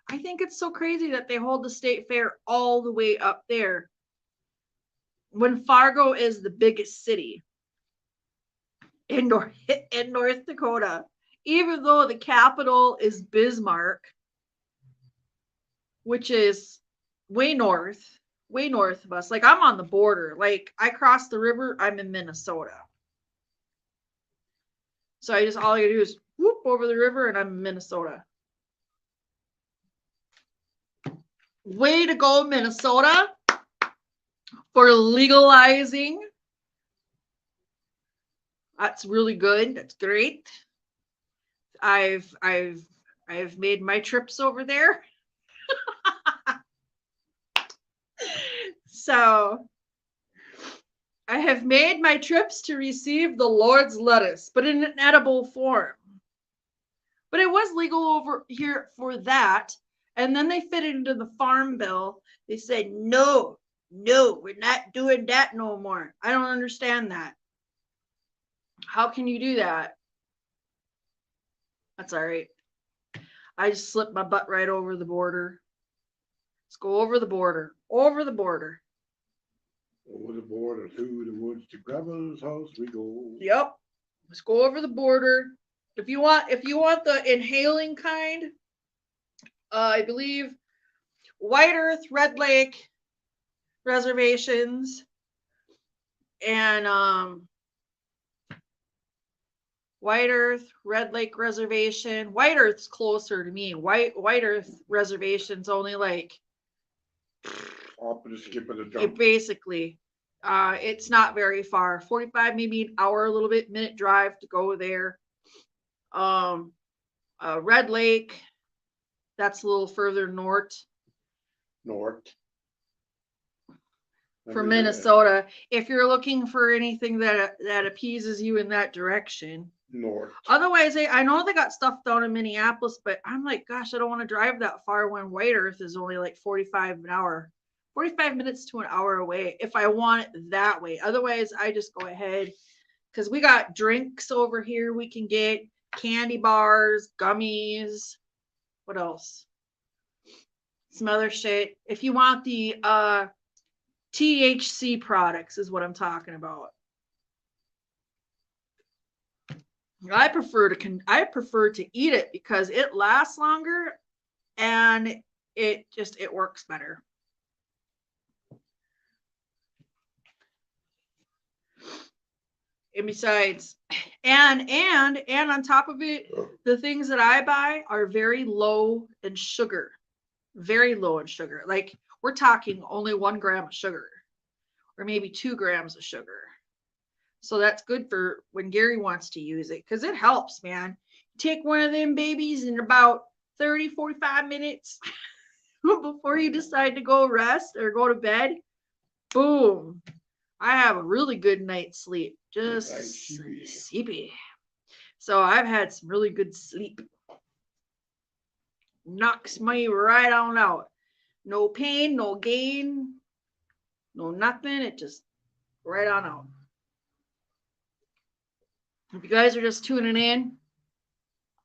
S1: I think it's so crazy that they hold the state fair all the way up there when Fargo is the biggest city in North Dakota. Even though the capital is Bismarck, which is way north of us. Like I'm on the border. Like I cross the river, I'm in Minnesota. So all I gotta do is whoop over the river and I'm in Minnesota. Way to go, Minnesota, for legalizing. That's really good. That's great. I've made my trips over there. So I have made my trips to receive the Lord's lettuce, but in an edible form. But it was legal over here for that. And then they fit it into the farm bill. They said, no, we're not doing that no more. I don't understand that. How can you do that? That's all right. I just slipped my butt right over the border. Let's go over the border. Over the border.
S2: Over the border through the woods to grandma's house we go.
S1: Yep. Let's go over the border. If you want the inhaling kind, I believe White Earth, Red Lake reservations, and White Earth, Red Lake reservation. White Earth's closer to me. White Earth reservation's only like
S2: Up and skip and a
S1: it
S2: jump.
S1: basically. It's not very far. 45, maybe an hour, a little bit, minute drive to go there. Red Lake, that's a little further north. For Minnesota, if you're looking for anything that appeases you in that direction.
S2: North.
S1: Otherwise, I know they got stuff down in Minneapolis, but I'm like, gosh, I don't want to drive that far when White Earth is only like 45 minutes to an hour away if I want it that way. Otherwise, I just go ahead because we got drinks over here. We can get candy bars, gummies. What else? Some other shit. If you want the THC products is what I'm talking about. I prefer to eat it because it lasts longer and it works better. And besides, and on top of it, the things that I buy are very low in sugar. Very low in sugar. Like we're talking only 1 gram of sugar or maybe 2 grams of sugar. So that's good for when Gary wants to use it because it helps, man. Take one of them babies in about 30, 45 minutes before you decide to go rest or go to bed. Boom. I have a really good night's sleep. Just sleepy. So I've had some really good sleep. Knocks me right on out. No pain, no gain, no nothing. It just right on out. If you guys are just tuning in,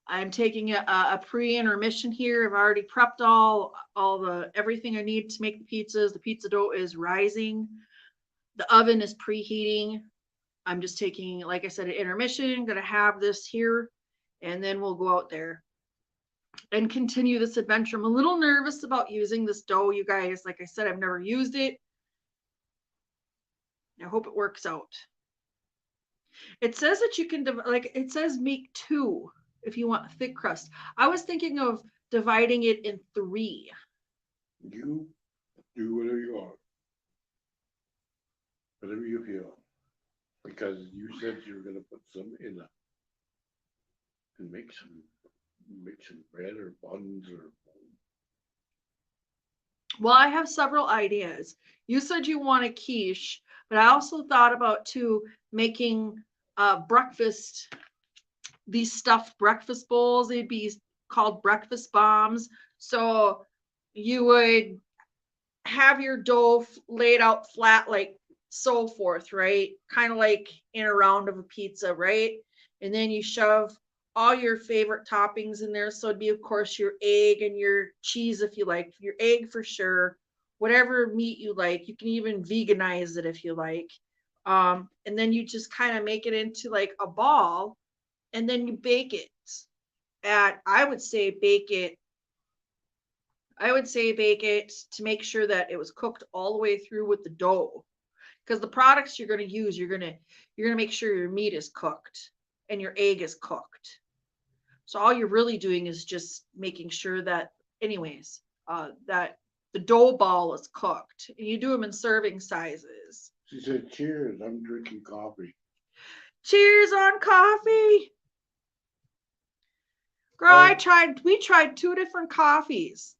S1: I'm taking a pre-intermission here. I've already prepped all the everything I need to make the pizzas. The pizza dough is rising. The oven is preheating. I'm just taking, like I said, an intermission. Gonna have this here, and then we'll go out there and continue this adventure. I'm a little nervous about using this dough, you guys. Like I said, I've never used it. I hope it works out. It says that you can, like, it says make 2 if you want a thick crust. I was thinking of dividing it in 3.
S2: You do whatever you want. Whatever you feel. Because you said you were gonna put some in it. And make some bread or buns or.
S1: Well, I have several ideas. You said you want a quiche, but I also thought about too making breakfast, these stuffed breakfast bowls. They'd be called breakfast bombs. So you would have your dough laid out flat like so forth, right? Kind of like in a round of a pizza, right? And then you shove all your favorite toppings in there. So it'd be, of course, your egg and your cheese if you like, your egg for sure, whatever meat you like. You can even veganize it if you like. And then you just kind of make it into like a ball, and then you bake it at, I would say bake it to make sure that it was cooked all the way through with the dough. Because the products you're going to use, you're going to make sure your meat is cooked and your egg is cooked. So all you're really doing is just making sure that, anyways, that the dough ball is cooked. And you do them in serving sizes.
S2: She said, cheers, I'm drinking coffee.
S1: Cheers on coffee. Girl, we tried 2 different coffees.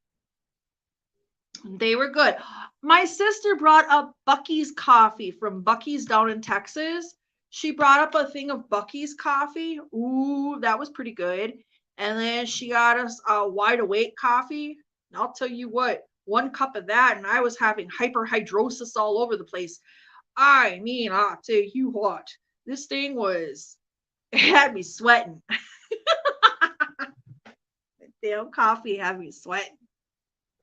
S1: They were good. My sister brought up Bucky's coffee from Bucky's down in Texas. She brought up a thing of Bucky's coffee. Ooh, that was pretty good. And then she got us a Wide Awake coffee. And I'll tell you what, 1 cup of that, and I was having hyperhidrosis all over the place. I mean, I'll tell you what, this thing it had me sweating. Damn coffee had me sweating.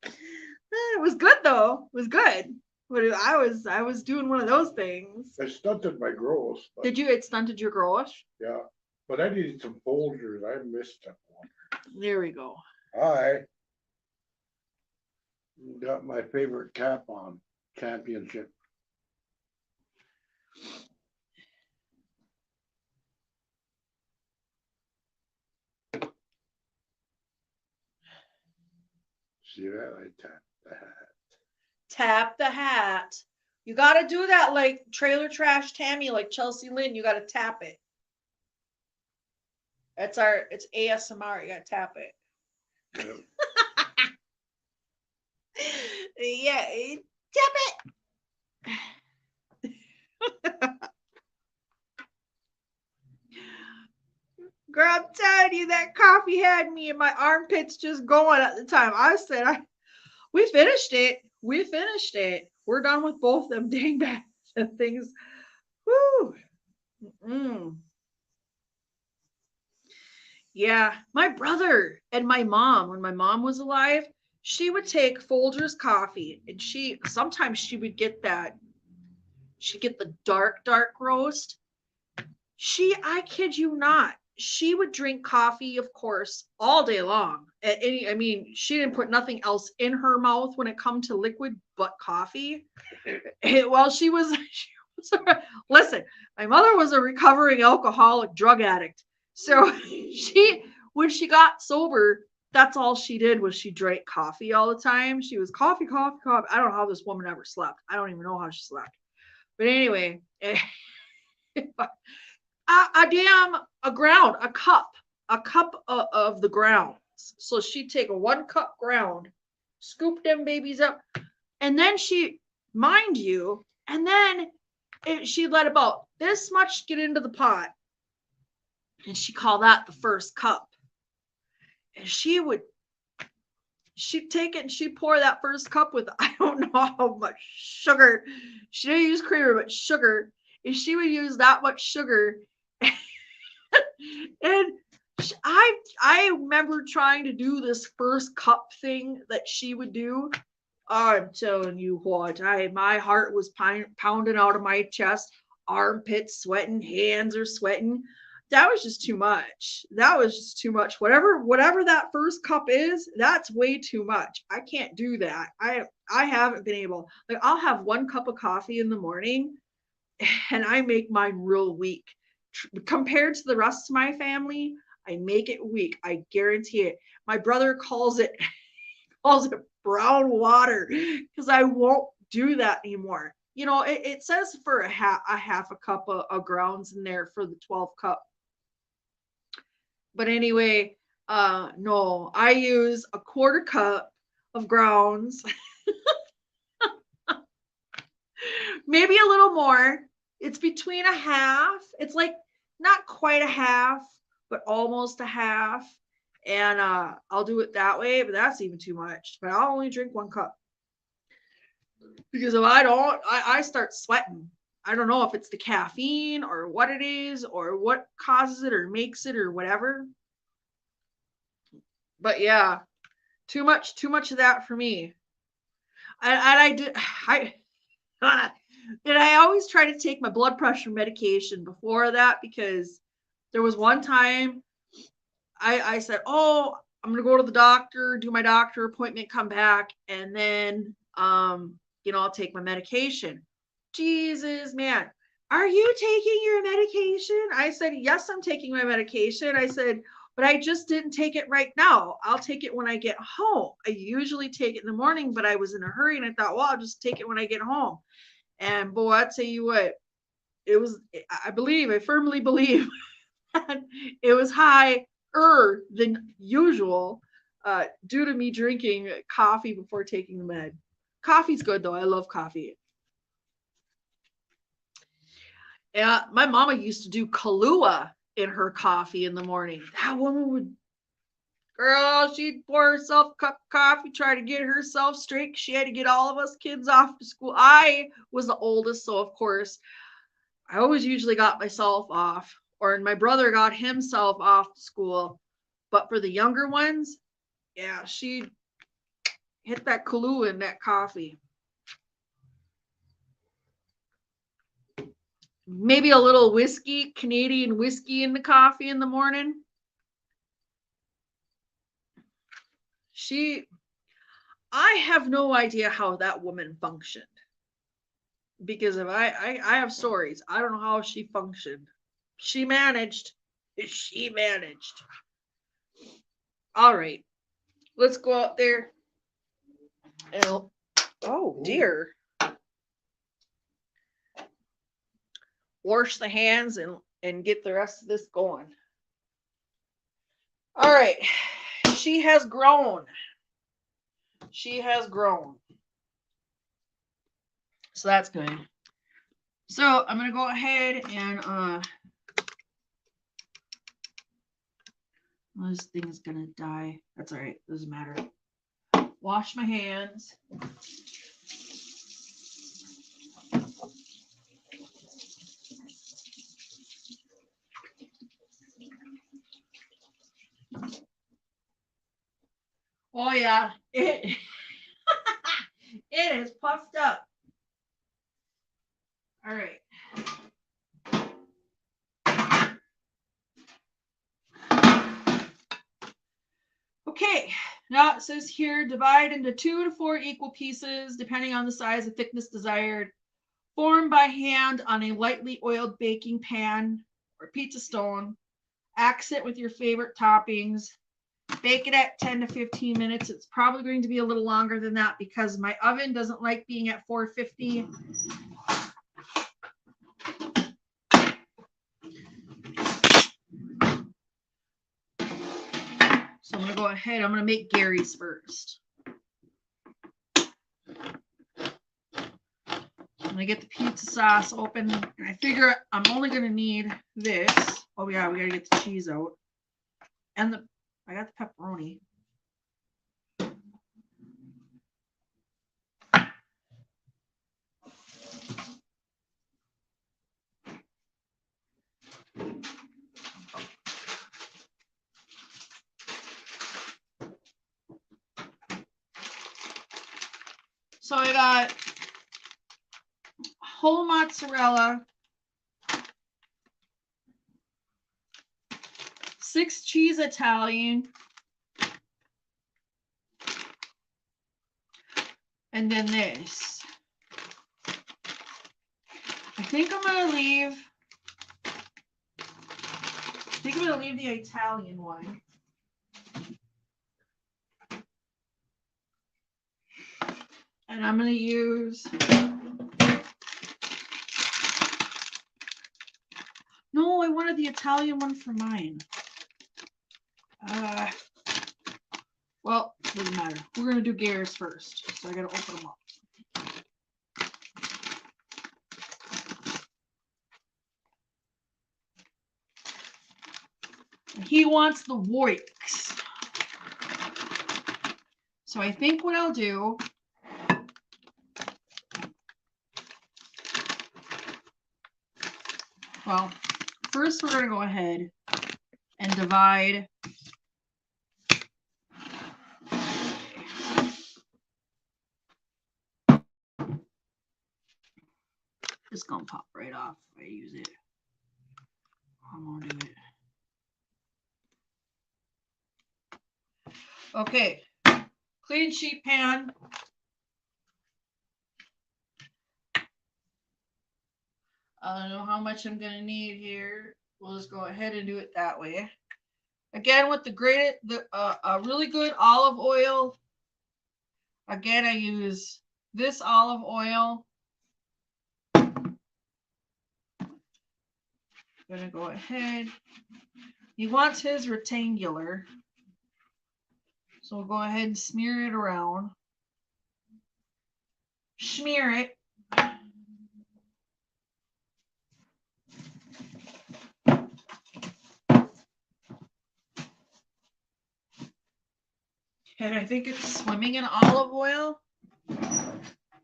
S1: It was good though. It was good. But I was doing one of those things.
S2: I stunted my growth.
S1: Did you? It stunted your growth?
S2: Yeah. But I needed some Folgers. I missed that one.
S1: There we go.
S2: I got my favorite cap on, Championship. See that? I tapped the hat.
S1: Tap the hat. You got to do that like Trailer Trash Tammy, like Chelsea Lynn. You got to tap it. It's ASMR. You got to tap it.
S2: Yep.
S1: Yeah, tap it. Girl, I'm telling you, that coffee had me in my armpits just going at the time. I said, we finished it. We finished it. We're done with both them dingbats and things. Woo. Mm. Yeah, my brother and my mom, when my mom was alive, she would take Folgers coffee, and sometimes she would get that. She'd get the dark roast. I kid you not, she would drink coffee, of course, all day long. She didn't put nothing else in her mouth when it come to liquid but coffee. Well, listen, my mother was a recovering alcoholic drug addict. So when she got sober, that's all she did was she drank coffee all the time. She was coffee. I don't know how this woman ever slept. I don't even know how she slept. But anyway, a cup of the grounds. So she'd take a 1 cup ground, scoop them babies up, and then she'd let about this much get into the pot, and she called that the first cup. And she'd take it and she'd pour that first cup with, I don't know how much sugar. She didn't use creamer, but sugar. And she would use that much sugar. And I remember trying to do this first cup thing that she would do. I'm telling you what, my heart was pounding out of my chest, armpits sweating, hands are sweating. That was just too much. That was just too much. Whatever that first cup is, that's way too much. I can't do that. I haven't been able. Like I'll have 1 cup of coffee in the morning and I make mine real weak. Compared to the rest of my family, I make it weak. I guarantee it. My brother calls it calls it brown water because I won't do that anymore. You know, it says for a half a cup of grounds in there for the 12 cup. But anyway, no, I use a 1/4 cup of grounds, maybe a little more. It's between a half. It's like not quite a half, but almost a half. And I'll do it that way, but that's even too much. But I'll only drink 1 cup. Because if I don't, I start sweating. I don't know if it's the caffeine or what it is or what causes it or makes it or whatever. But yeah, too much of that for me. And and I always try to take my blood pressure medication before that because there was one time I said, oh, I'm gonna go to the doctor, do my doctor appointment, come back, and then I'll take my medication. Jesus, man, are you taking your medication? I said, yes, I'm taking my medication. I said, but I just didn't take it right now. I'll take it when I get home. I usually take it in the morning, but I was in a hurry and I thought, well, I'll just take it when I get home. And boy, I tell you what, I firmly believe it was higher than usual due to me drinking coffee before taking the med. Coffee's good though. I love coffee. Yeah, my mama used to do Kahlua in her coffee in the morning. That woman would, girl, she'd pour herself a cup of coffee, try to get herself straight. She had to get all of us kids off to school. I was the oldest, so of course, I always usually got myself off, or my brother got himself off to school. But for the younger ones, yeah, she hit that Kahlua in that coffee. Maybe a little whiskey, Canadian whiskey in the coffee in the morning. I have no idea how that woman functioned. Because if I have stories, I don't know how she functioned. She managed. She managed. All right. Let's go out there. And, oh dear. Wash the hands and get the rest of this going. All right. She has grown. She has grown. So that's good. So I'm going to go ahead and this thing is going to die. That's all right. Doesn't matter. Wash my hands. Oh yeah, it is puffed up. All right. Okay, now it says here, divide into 2 to 4 equal pieces, depending on the size and thickness desired. Form by hand on a lightly oiled baking pan or pizza stone. Accent with your favorite toppings. Bake it at 10 to 15 minutes. It's probably going to be a little longer than that because my oven doesn't like being at 450. So I'm going to go ahead. I'm going to make Gary's first. I'm going to get the pizza sauce open. And I figure I'm only going to need this. Oh, yeah, we got to get the cheese out. And I got the pepperoni. So I got whole mozzarella, 6 cheese Italian, and then this. I think I'm gonna leave the Italian one. And I'm gonna use, no, I wanted the Italian one for mine. Well, doesn't matter. We're gonna do Gary's first, so I gotta open them up. He wants the Woix. So I think what I'll do, well, first we're going to go ahead and divide. It's going to pop right off if I use it. I'm going to do it. Okay, clean sheet pan. I don't know how much I'm going to need here. We'll just go ahead and do it that way. Again, with the grated, a really good olive oil. Again, I use this olive oil. I'm gonna go ahead. He wants his rectangular. So we'll go ahead and smear it around. Smear it. And I think it's swimming in olive oil. So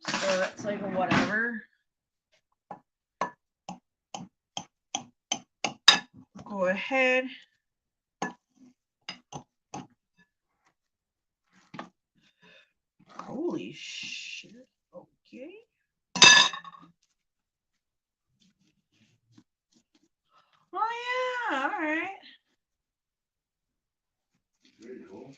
S1: that's like a whatever. Go ahead. Holy shit. Okay. Oh yeah, all right.
S2: There you go.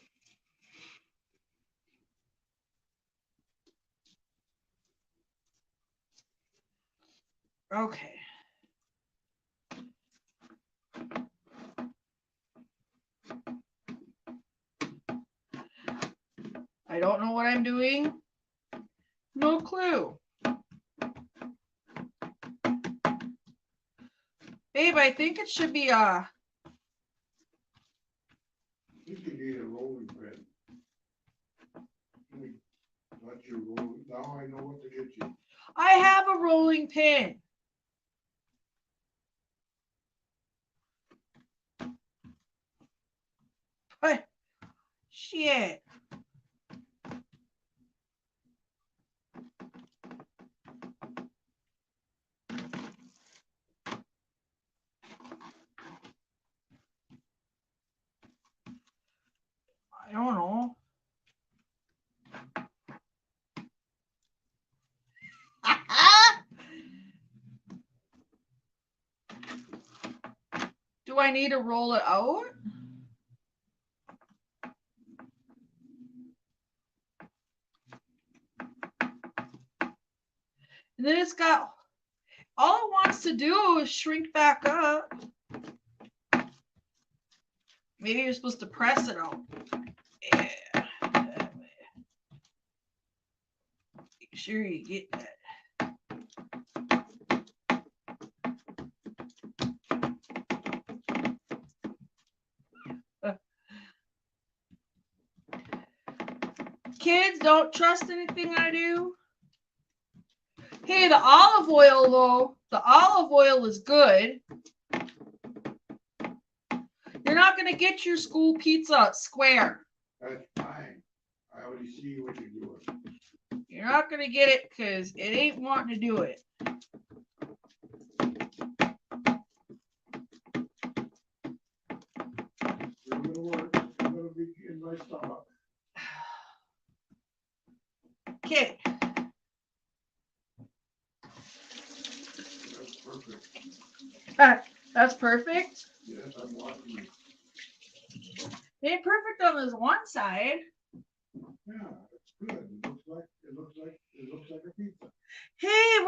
S1: Okay. I don't know what I'm doing. No clue. Babe, I think it should be
S2: You can need a rolling pin. Not your rolling, now I know what to get you.
S1: I have a rolling pin. But shit. I don't know. Do I need to roll it out? And then it's got, all it wants to do is shrink back up. Maybe you're supposed to press it out. Yeah. Make sure you get that. Kids, don't trust anything I do. Hey, the olive oil though, the olive oil is good. You're not going to get your school pizza square.
S2: That's fine. I already see what you're doing.
S1: You're not going to get it because it ain't wanting to do it.
S2: You're gonna work, it's gonna be in my stomach.
S1: Okay. That's perfect.
S2: Yes, I'm watching it.
S1: It ain't perfect on this one side.
S2: Yeah, it's good. It looks like a pizza.
S1: Hey,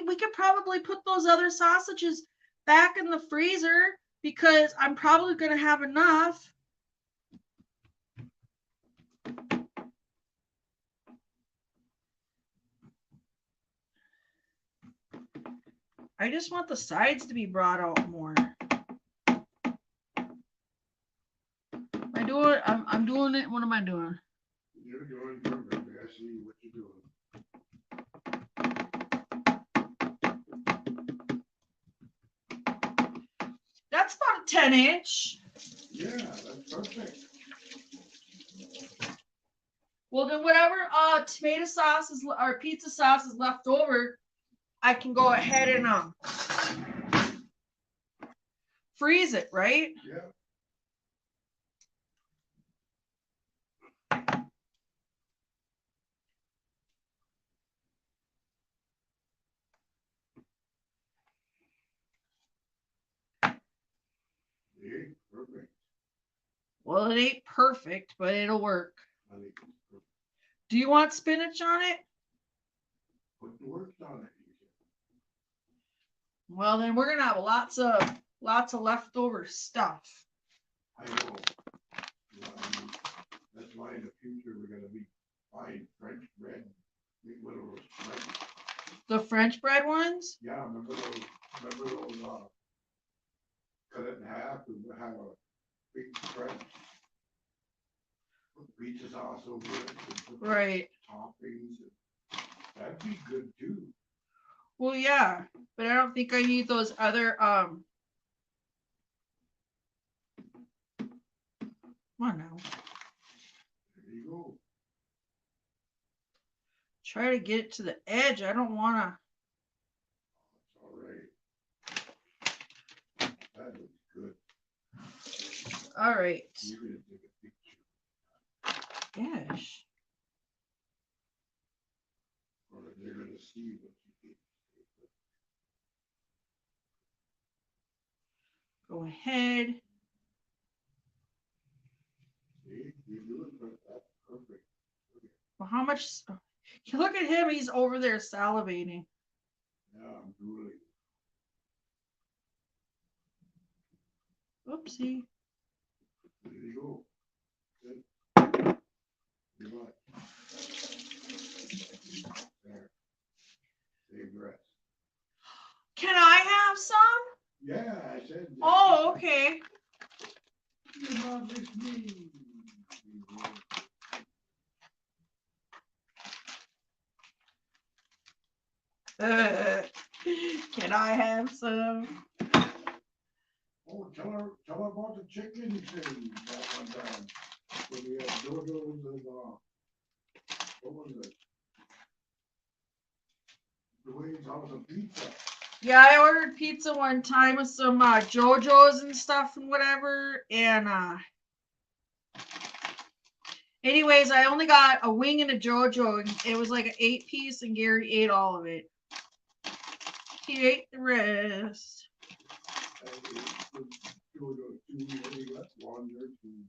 S1: we could probably put those other sausages back in the freezer because I'm probably gonna have enough. I just want the sides to be brought out more. I'm doing it. What am I doing?
S2: You're doing perfectly. I see what you're doing.
S1: That's about a 10-inch.
S2: Yeah, that's perfect.
S1: Well, then whatever tomato sauce is or pizza sauce is left over, I can go ahead and freeze it, right?
S2: Yeah. Yeah, perfect.
S1: Well, it ain't perfect, but it'll work.
S2: I think it's perfect.
S1: Do you want spinach on it?
S2: Put the work on it.
S1: Well, then we're gonna have lots of leftover stuff.
S2: I know. Yeah, I mean, that's why in the future we're gonna be buying French bread. Big little French.
S1: The French bread ones?
S2: Yeah, remember those, cut it in half and have a big French. Put pizza sauce over it. And put the
S1: Right.
S2: toppings. That'd be good too.
S1: Well, yeah, but I don't think I need those other Come on now.
S2: There you go.
S1: Try to get it to the edge. I don't wanna.
S2: It's all right. That looks good.
S1: All right.
S2: You're gonna take a picture.
S1: Gosh.
S2: Or they're gonna see what you did.
S1: Go ahead.
S2: See, you do it, but that's perfect.
S1: Well, how much? Look at him. He's over there salivating.
S2: Yeah, I'm drooling.
S1: Oopsie.
S2: There you go. Good. Good luck. There. Save the rest.
S1: Can I have some?
S2: Yeah, I said.
S1: Oh, okay.
S2: You're not listening.
S1: Can I have some?
S2: Oh, tell her about the chicken thing that one time. When we had JoJo's and, what was it? Dwayne's House of Pizza.
S1: Yeah, I ordered pizza one time with some JoJo's and stuff and whatever. And anyways, I only got a wing and a JoJo. And it was like an 8-piece, and Gary ate all of it. He ate the rest.
S2: JoJo's too, and he got one or two.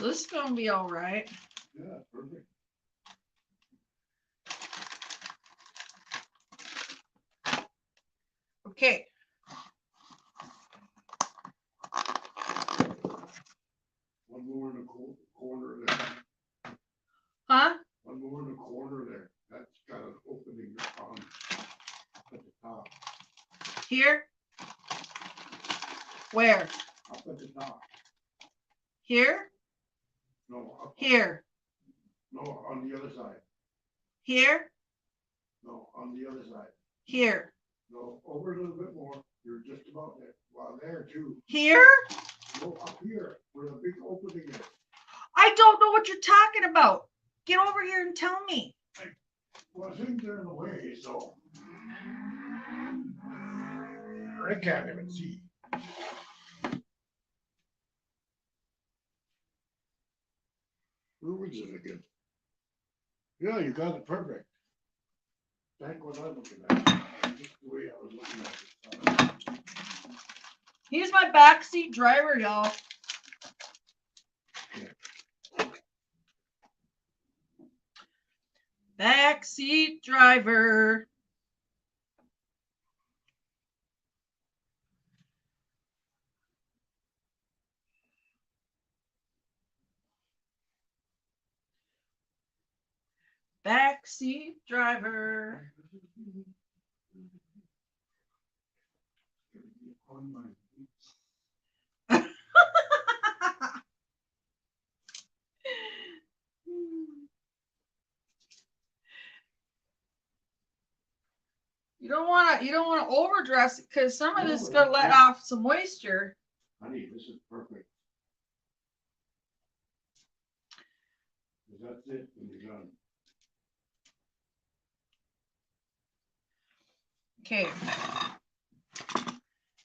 S1: This is gonna be all right.
S2: Yeah, perfect.
S1: Okay.
S2: One more in the corner there.
S1: Huh?
S2: One more in the corner there. That's got an opening on at the top.
S1: Here? Where?
S2: Up at the top.
S1: Here?
S2: No, up.
S1: Here?
S2: No, on the other side.
S1: Here?
S2: No, on the other side.
S1: Here?
S2: No, over a little bit more. You're just about there. Well, there too.
S1: Here?
S2: No, up here where the big opening is.
S1: I don't know what you're talking about. Get over here and tell me.
S2: Well, things are in the way, so I can't even see. Where was it again? Yeah, you got it perfect. That's what I'm looking at. Just the way I was looking at it.
S1: He's my backseat driver, y'all. Backseat driver. Backseat driver.
S2: On my
S1: You don't want to overdress it because some of this is
S2: No,
S1: going to let
S2: that's
S1: off some moisture.
S2: honey, this is perfect. 'Cause that's it when you're done.
S1: Okay.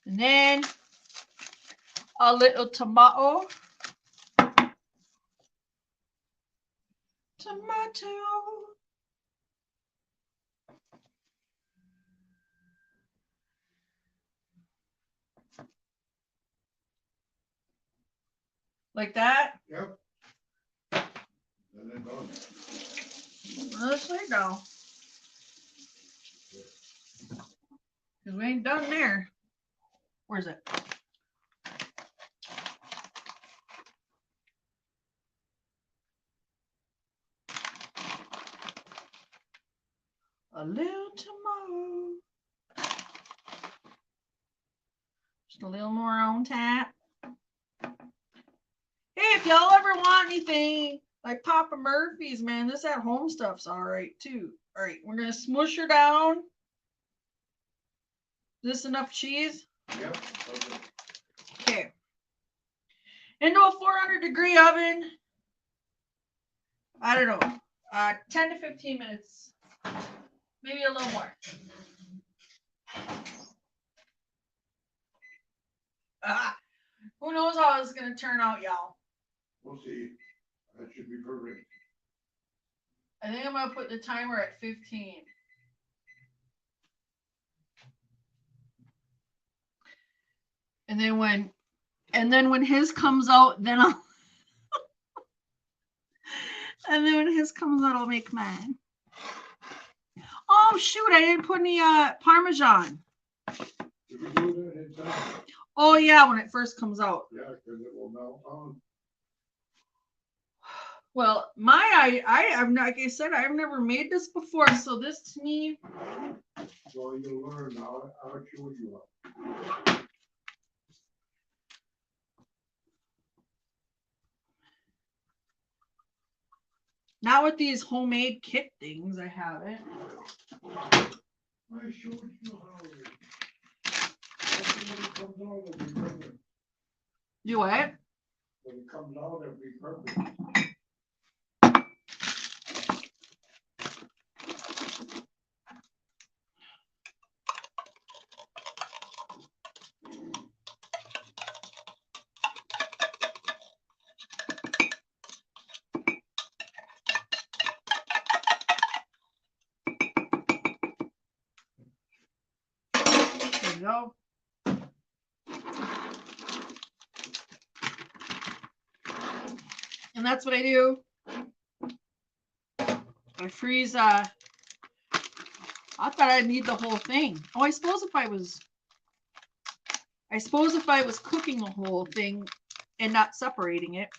S1: And then a little tomato. Tomato. Like that.
S2: Yep. And then done.
S1: Let's lay down. Because we ain't done there. Where's it? A little tomato. Just a little more on tap. Hey, if y'all ever want anything like Papa Murphy's, man, this at home stuff's all right too. All right, we're gonna smush her down. Is this enough cheese?
S2: Yep. Okay.
S1: Okay. Into a 400-degree oven. I don't know, 10 to 15 minutes, maybe a little more. Who knows how it's gonna turn out, y'all?
S2: We'll see. That should be perfect.
S1: I think I'm gonna put the timer at 15. And then when his comes out, then I'll and then when his comes out, I'll make mine. Oh shoot, I didn't put any Parmesan.
S2: Did we do that in time?
S1: Oh yeah, when it first comes out.
S2: Yeah, because it will melt on.
S1: Well, I'm like I said, I've never made this before, so this to me.
S2: So you'll learn now. I'll show you up.
S1: Not with these homemade kit things, I haven't.
S2: I showed you how. When it comes out, it'll be perfect.
S1: You what?
S2: When it comes out, it'll be perfect.
S1: There you go. And that's what I do. I freeze, I thought I'd need the whole thing. Oh, I suppose if I was cooking the whole thing and not separating it.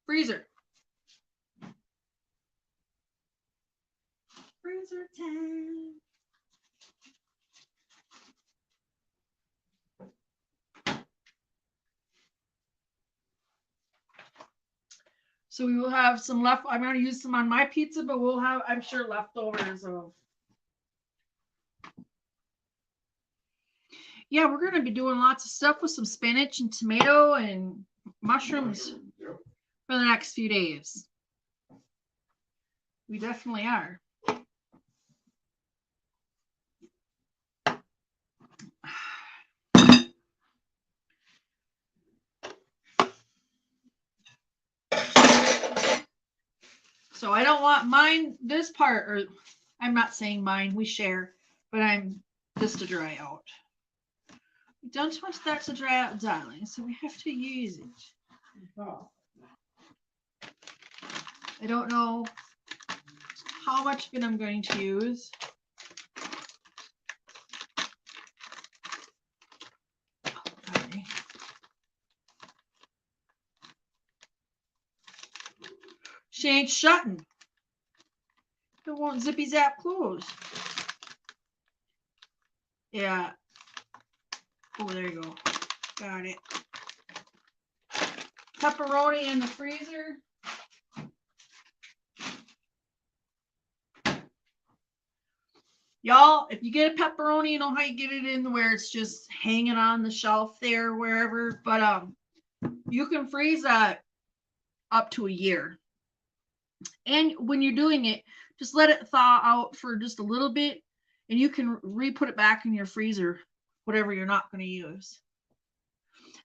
S1: Freezer. Freezer time. So we will have some left. I'm going to use some on my pizza, but we'll have, I'm sure, leftovers of. Yeah, we're going to be doing lots of stuff with some spinach and tomato and mushrooms
S2: Yep.
S1: for the next few days. We definitely are. So I don't want mine, this part, or I'm not saying mine, we share, but I'm this to dry out. We don't want that to dry out, darling, so we have to use it.
S2: Oh,
S1: I don't know how much of it I'm going to use. Okay. She ain't shutting. It won't zippy zap close. Yeah. Oh, there you go. Got it. Pepperoni in the freezer. Y'all, if you get a pepperoni, you know how you get it in where it's just hanging on the shelf there, wherever. But you can freeze that up to a year. And when you're doing it, just let it thaw out for just a little bit, and you can re-put it back in your freezer, whatever you're not going to use.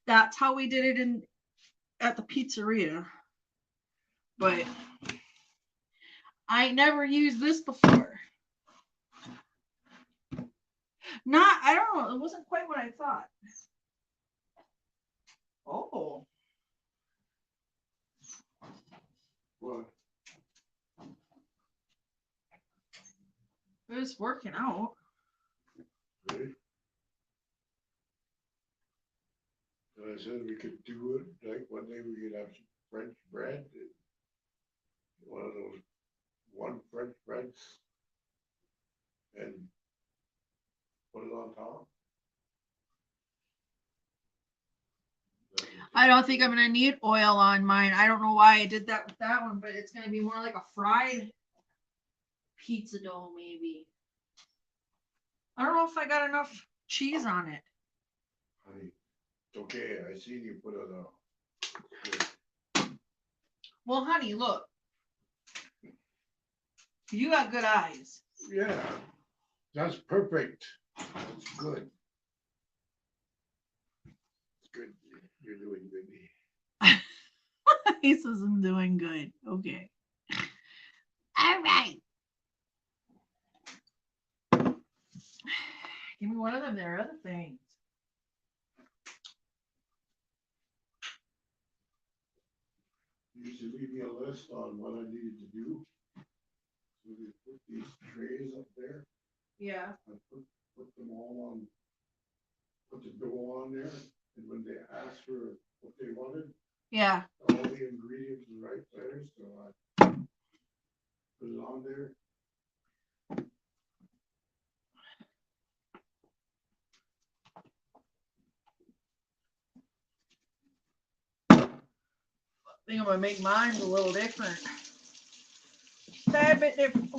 S1: That's how we did it at the pizzeria. But I never used this before. I don't know. It wasn't quite what I thought. Oh.
S2: what?
S1: It's working out.
S2: Really? And I said we could do it, like one day we could have some French bread. And one of those, one French breads. And put it on top.
S1: I don't think I'm going to need oil on mine. I don't know why I did that with that one, but it's going to be more like a fried pizza dough, maybe. I don't know if I got enough cheese on it.
S2: Honey, it's okay, I seen you put it on.
S1: Well, honey, look. You got good eyes.
S2: Yeah, that's perfect. That's good. It's good. You're doing good.
S1: He says I'm doing good. Okay. All right. Give me one of them. There are other things.
S2: You should leave me a list on what I needed to do. So we put these trays up there.
S1: Yeah.
S2: I put them all on, put the dough on there, and when they asked for what they wanted,
S1: Yeah.
S2: all the ingredients were right there, so I put it on there.
S1: I think I'm gonna make mine a little different. Tad bit different.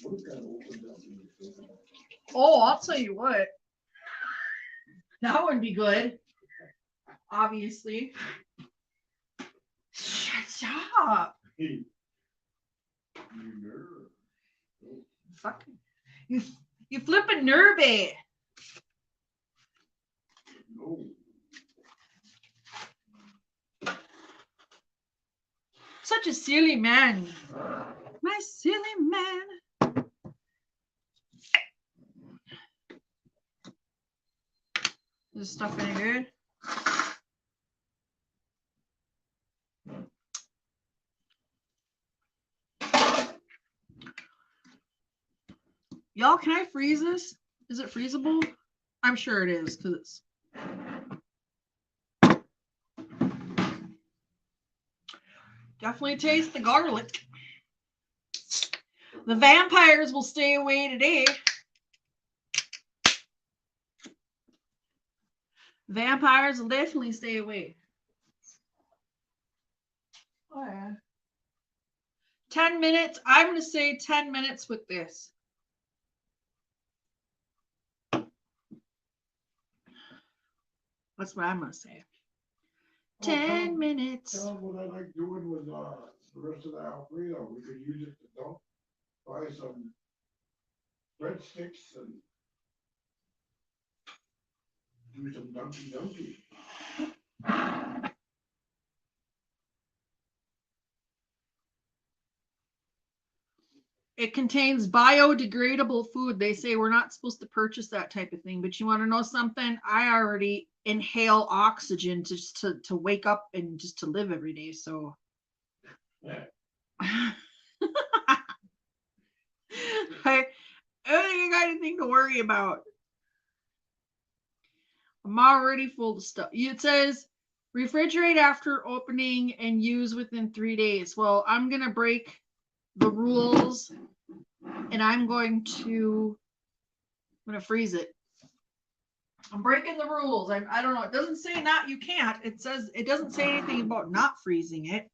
S2: What if that opened up in the thing?
S1: Oh, I'll tell you what. That would be good. Obviously. Shut up.
S2: Hey, you nerve. Oh,
S1: Fucking. You flipping nervy.
S2: no.
S1: Such a silly man. My silly man. Is this stuff any good? Y'all, can I freeze this? Is it freezable? I'm sure it is, because it's. Definitely taste the garlic. The vampires will stay away today. Vampires will definitely stay away. Oh, yeah. 10 minutes. I'm going to say 10 minutes with this. That's what I'm going to say. 10 minutes.
S2: Tell them what I like doing with the rest of the Alfredo. We could use it to dump, buy some breadsticks and do some dunky.
S1: it contains biodegradable food. They say we're not supposed to purchase that type of thing. But you want to know something? I already inhale oxygen just to wake up and just to live every day. So
S2: Yeah.
S1: I don't think I got anything to worry about. I'm already full of stuff. It says refrigerate after opening and use within 3 days. Well, I'm gonna break the rules and I'm gonna freeze it. I'm breaking the rules. I don't know. It doesn't say not you can't. It says it doesn't say anything about not freezing it.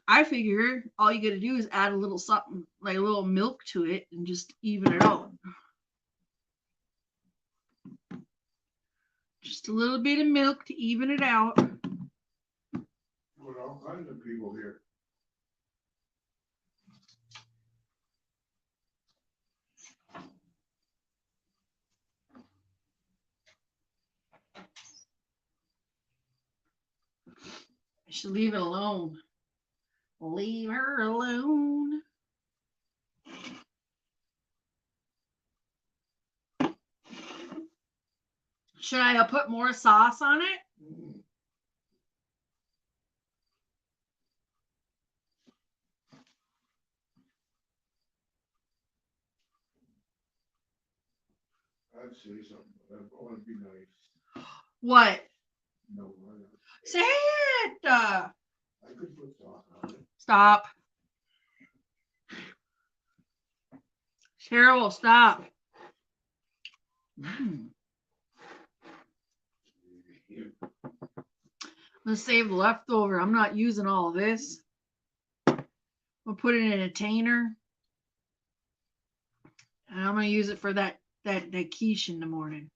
S1: I figure all you gotta do is add a little something like a little milk to it and just even it out. Just a little bit of milk to even it out.
S2: With all kinds of people here.
S1: I should leave it alone. Leave her alone. Should I put more sauce on it?
S2: Mm. I'd say something, but I want to be nice.
S1: What?
S2: No, I don't.
S1: Say it.
S2: I could put sauce on it.
S1: Stop. Cheryl, stop. I'm gonna save the leftover. I'm not using all of this. I'll put it in a tainer. And I'm gonna use it for that quiche in the morning.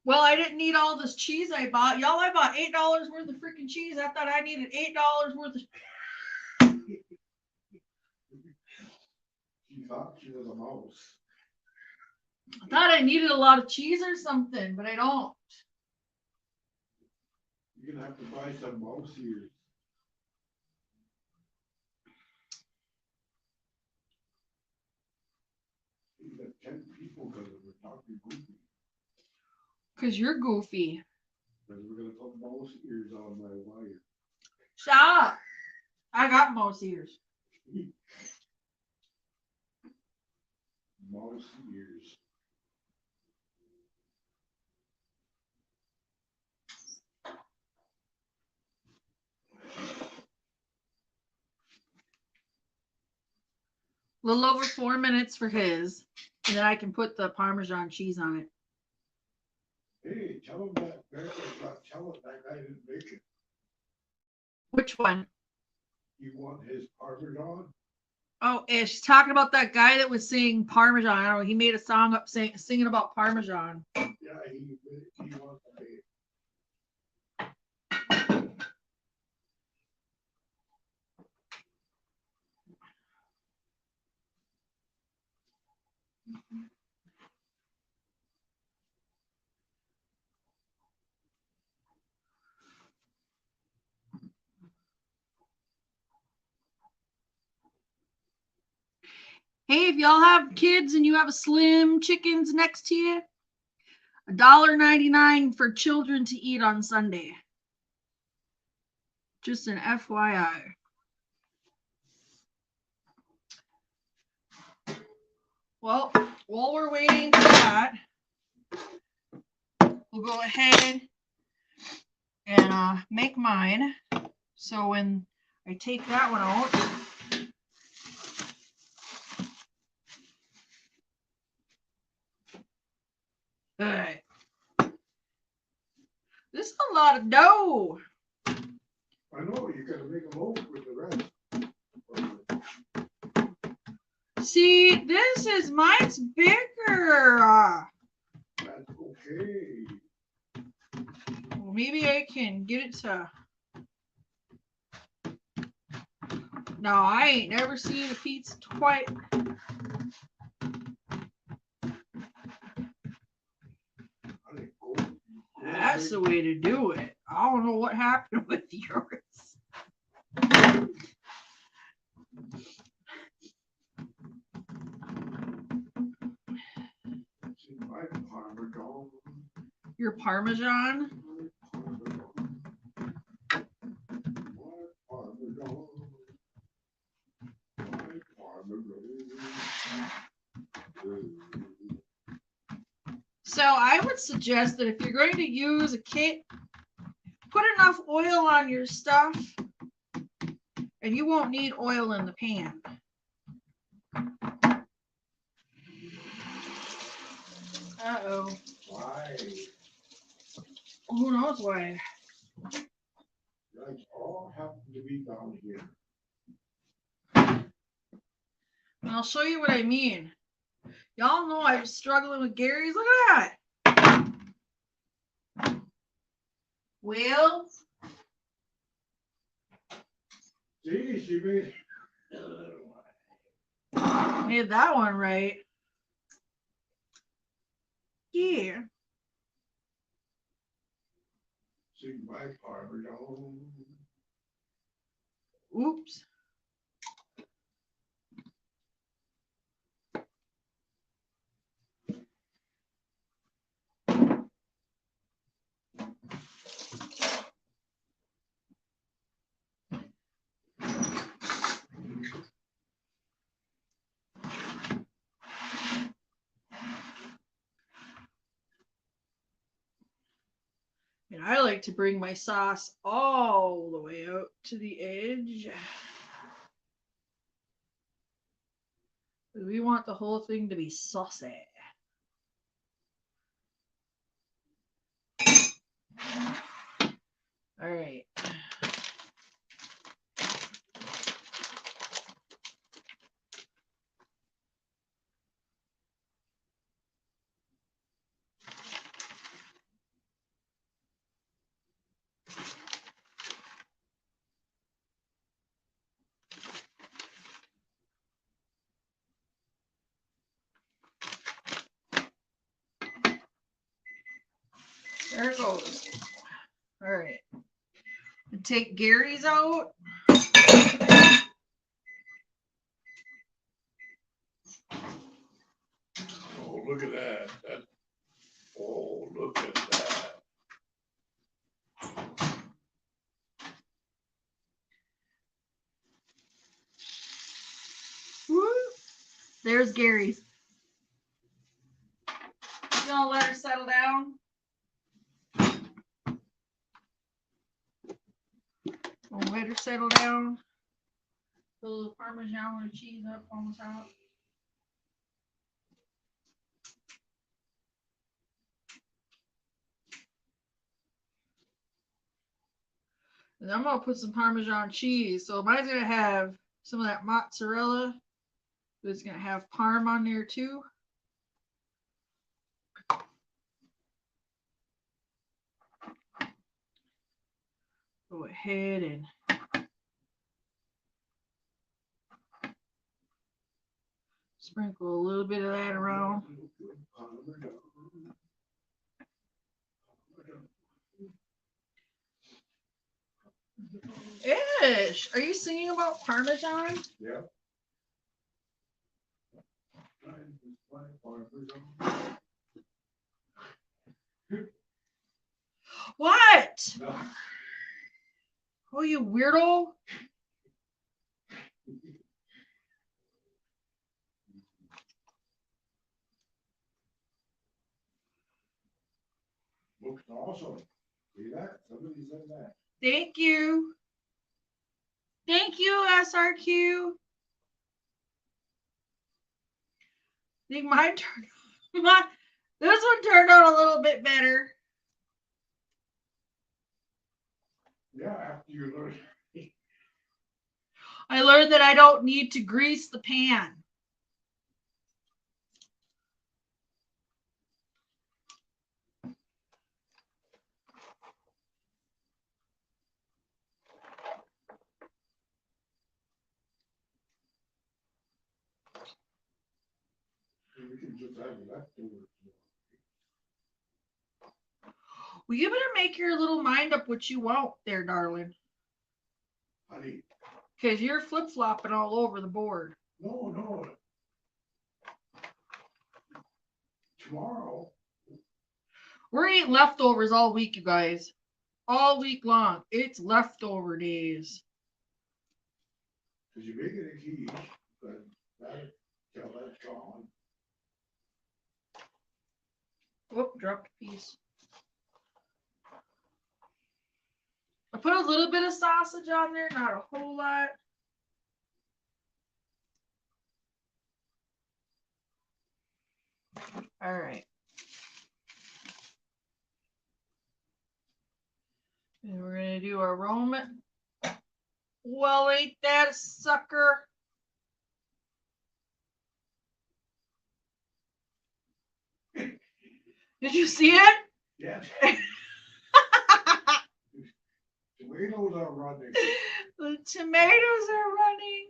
S1: Well, I didn't need all this cheese I bought. Y'all, I bought $8 worth of freaking cheese. I thought I needed $8 worth of.
S2: She thought she was a mouse.
S1: I thought I needed a lot of cheese or something, but I don't.
S2: You're gonna have to buy some mouse ears. You got 10 people because we're talking goofy.
S1: Because you're goofy.
S2: Because we're gonna put mouse ears on my wire.
S1: Stop. I got mouse ears.
S2: Mouse ears.
S1: A little over 4 minutes for his. And then I can put the Parmesan cheese on it.
S2: Hey, tell him that tell him that guy didn't make it.
S1: Which one?
S2: You want his Parmesan?
S1: Oh, yeah, she's talking about that guy that was singing Parmesan. I don't know. He made a song up singing about Parmesan.
S2: Yeah, he wants to pay.
S1: Hey, if y'all have kids and you have a Slim Chickens next to you, $1.99 for children to eat on Sunday. Just an FYI. Well, while we're waiting for that, we'll go ahead and make mine. So when I take that one out, all right. This is a lot of dough.
S2: I know, you gotta make a loaf with the rest.
S1: See, this is mine's bigger.
S2: That's okay.
S1: Well, maybe I can get it to. No, I ain't never seen a pizza quite. That's the way to do it. I don't know what happened with yours.
S2: See, my Parmesan.
S1: Your Parmesan? So I would suggest that if you're going to use a kit, put enough oil on your stuff and you won't need oil in the pan. Uh-oh.
S2: Why?
S1: Who knows why?
S2: Guys all happen to be down here.
S1: I'll show you what I mean. Y'all know I was struggling with Gary's. Look at that. Well,
S2: See, she made.
S1: made that one right. Yeah.
S2: See, my Parmesan.
S1: Oops. And I like to bring my sauce all the way out to the edge. We want the whole thing to be saucy. All right. There it goes. All right. And take Gary's out.
S2: Oh, look at that. Oh, look at that.
S1: Woo. There's Gary's. You gonna let her settle down? Gonna let her settle down. Put a little Parmesan and cheese up on the top. And I'm gonna put some Parmesan cheese. So mine's gonna have some of that mozzarella, but it's gonna have parm on there too. Go ahead and sprinkle a little bit of that around. Ish, are you singing about Parmesan?
S2: Yeah.
S1: What?
S2: No.
S1: Oh, you weirdo.
S2: Looks awesome. See that? Somebody said that.
S1: Thank you. Thank you, SRQ. I think mine turned this one turned out a little bit better.
S2: Yeah, after you learn.
S1: I learned that I don't need to grease the pan.
S2: We can just have leftovers.
S1: Well, you better make your little mind up what you want there, darling.
S2: Honey,
S1: Because you're flip flopping all over the board.
S2: no. Tomorrow,
S1: We're eating leftovers all week, you guys. All week long. It's leftover days.
S2: cause you make it a quiche, but that, till that's gone.
S1: Whoop, dropped a piece. I put a little bit of sausage on there, not a whole lot. All right. And we're going to do our Roman. Well, ain't that a sucker? Did you see it?
S2: Yes. Tomatoes are running.
S1: The tomatoes are running.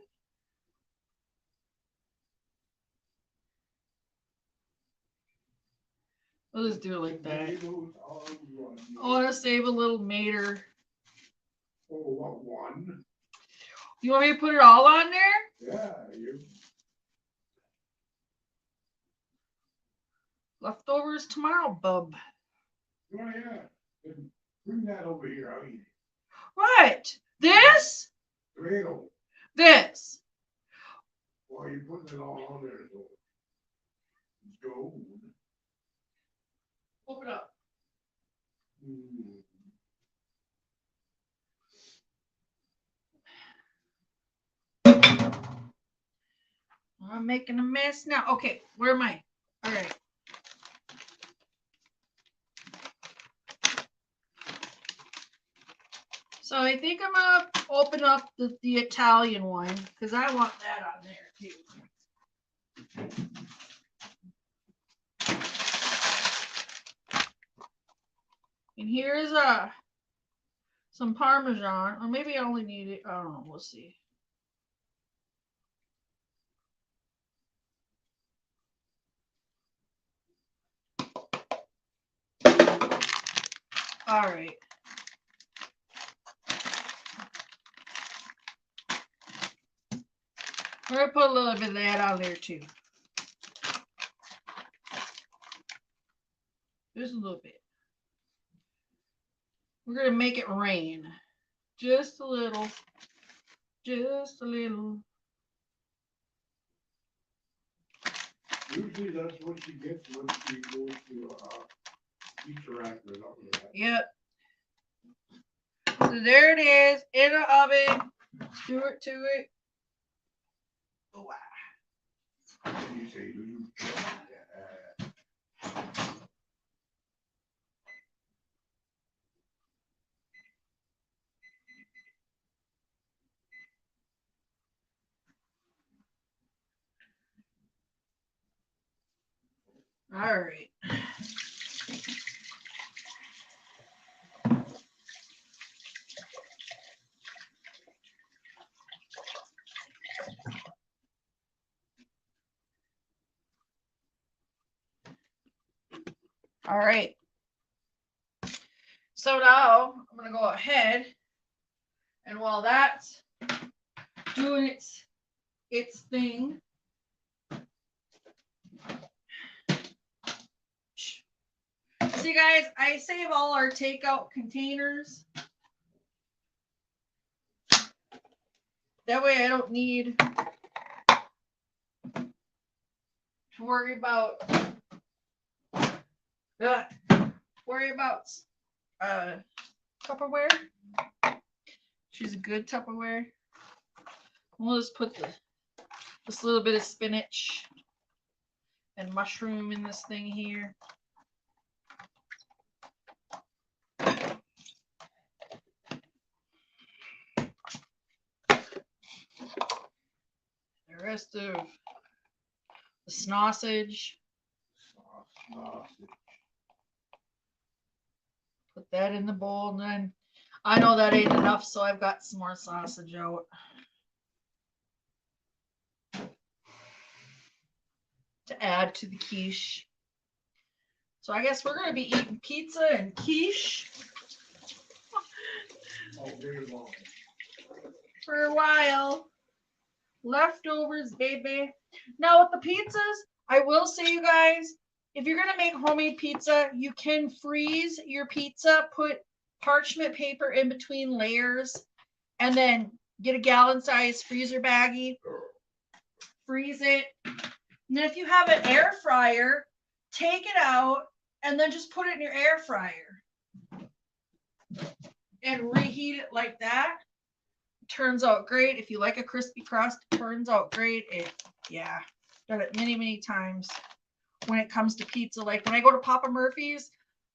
S1: We'll just do it like that.
S2: Tomatoes are running.
S1: I want to save a little mater.
S2: Oh, what, one?
S1: You want me to put it all on there?
S2: Yeah, you,
S1: Leftovers tomorrow, bub.
S2: oh yeah, then bring that over here, I'll eat it.
S1: What? This?
S2: Tomato,
S1: This.
S2: well, you're putting it all on there, so. It's gold.
S1: Open up.
S2: Mm.
S1: I'm making a mess now. Okay, where am I? All right. So I think I'm gonna open up the Italian one because I want that on there too. And here's some Parmesan, or maybe I only need it. I don't know. We'll see. All right. We're gonna put a little bit of that on there too. Just a little bit. We're gonna make it rain. Just a little. Just a little.
S2: Usually that's what you get once you go to, interact with that.
S1: Yep. So there it is in the oven. Stir it to it. Oh, wow.
S2: Then you say, do you?
S1: All right. All right. So now I'm going to go ahead and while that's doing its thing, see guys, I save all our takeout containers. That way I don't need to worry about Tupperware. She's a good Tupperware. We'll just put this little bit of spinach and mushroom in this thing here. The rest of the sausage. Put that in the bowl, and then I know that ain't enough, so I've got some more sausage out. To add to the quiche. So I guess we're gonna be eating pizza and quiche
S2: All day long.
S1: for a while. Leftovers, baby. Now with the pizzas, I will say, you guys, if you're gonna make homemade pizza, you can freeze your pizza, put parchment paper in between layers, and then get a gallon-sized freezer baggie, freeze it. And then if you have an air fryer, take it out and then just put it in your air fryer and reheat it like that. Turns out great. If you like a crispy crust, it turns out great. Yeah, done it many times when it comes to pizza. Like when I go to Papa Murphy's,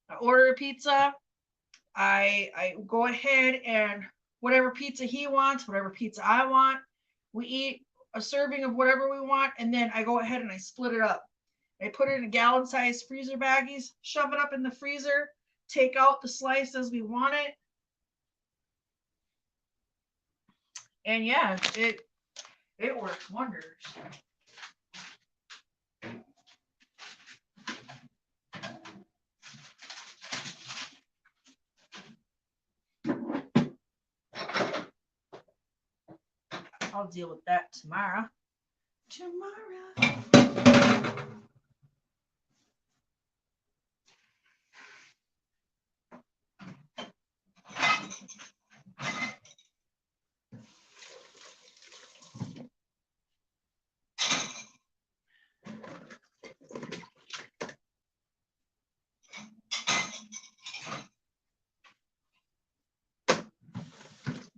S1: I order a pizza, I go ahead and whatever pizza he wants, whatever pizza I want, we eat a serving of whatever we want, and then I go ahead and I split it up. I put it in gallon-sized freezer baggies, shove it up in the freezer, take out the slice as we want it. And yeah, it works wonders. I'll deal with that tomorrow.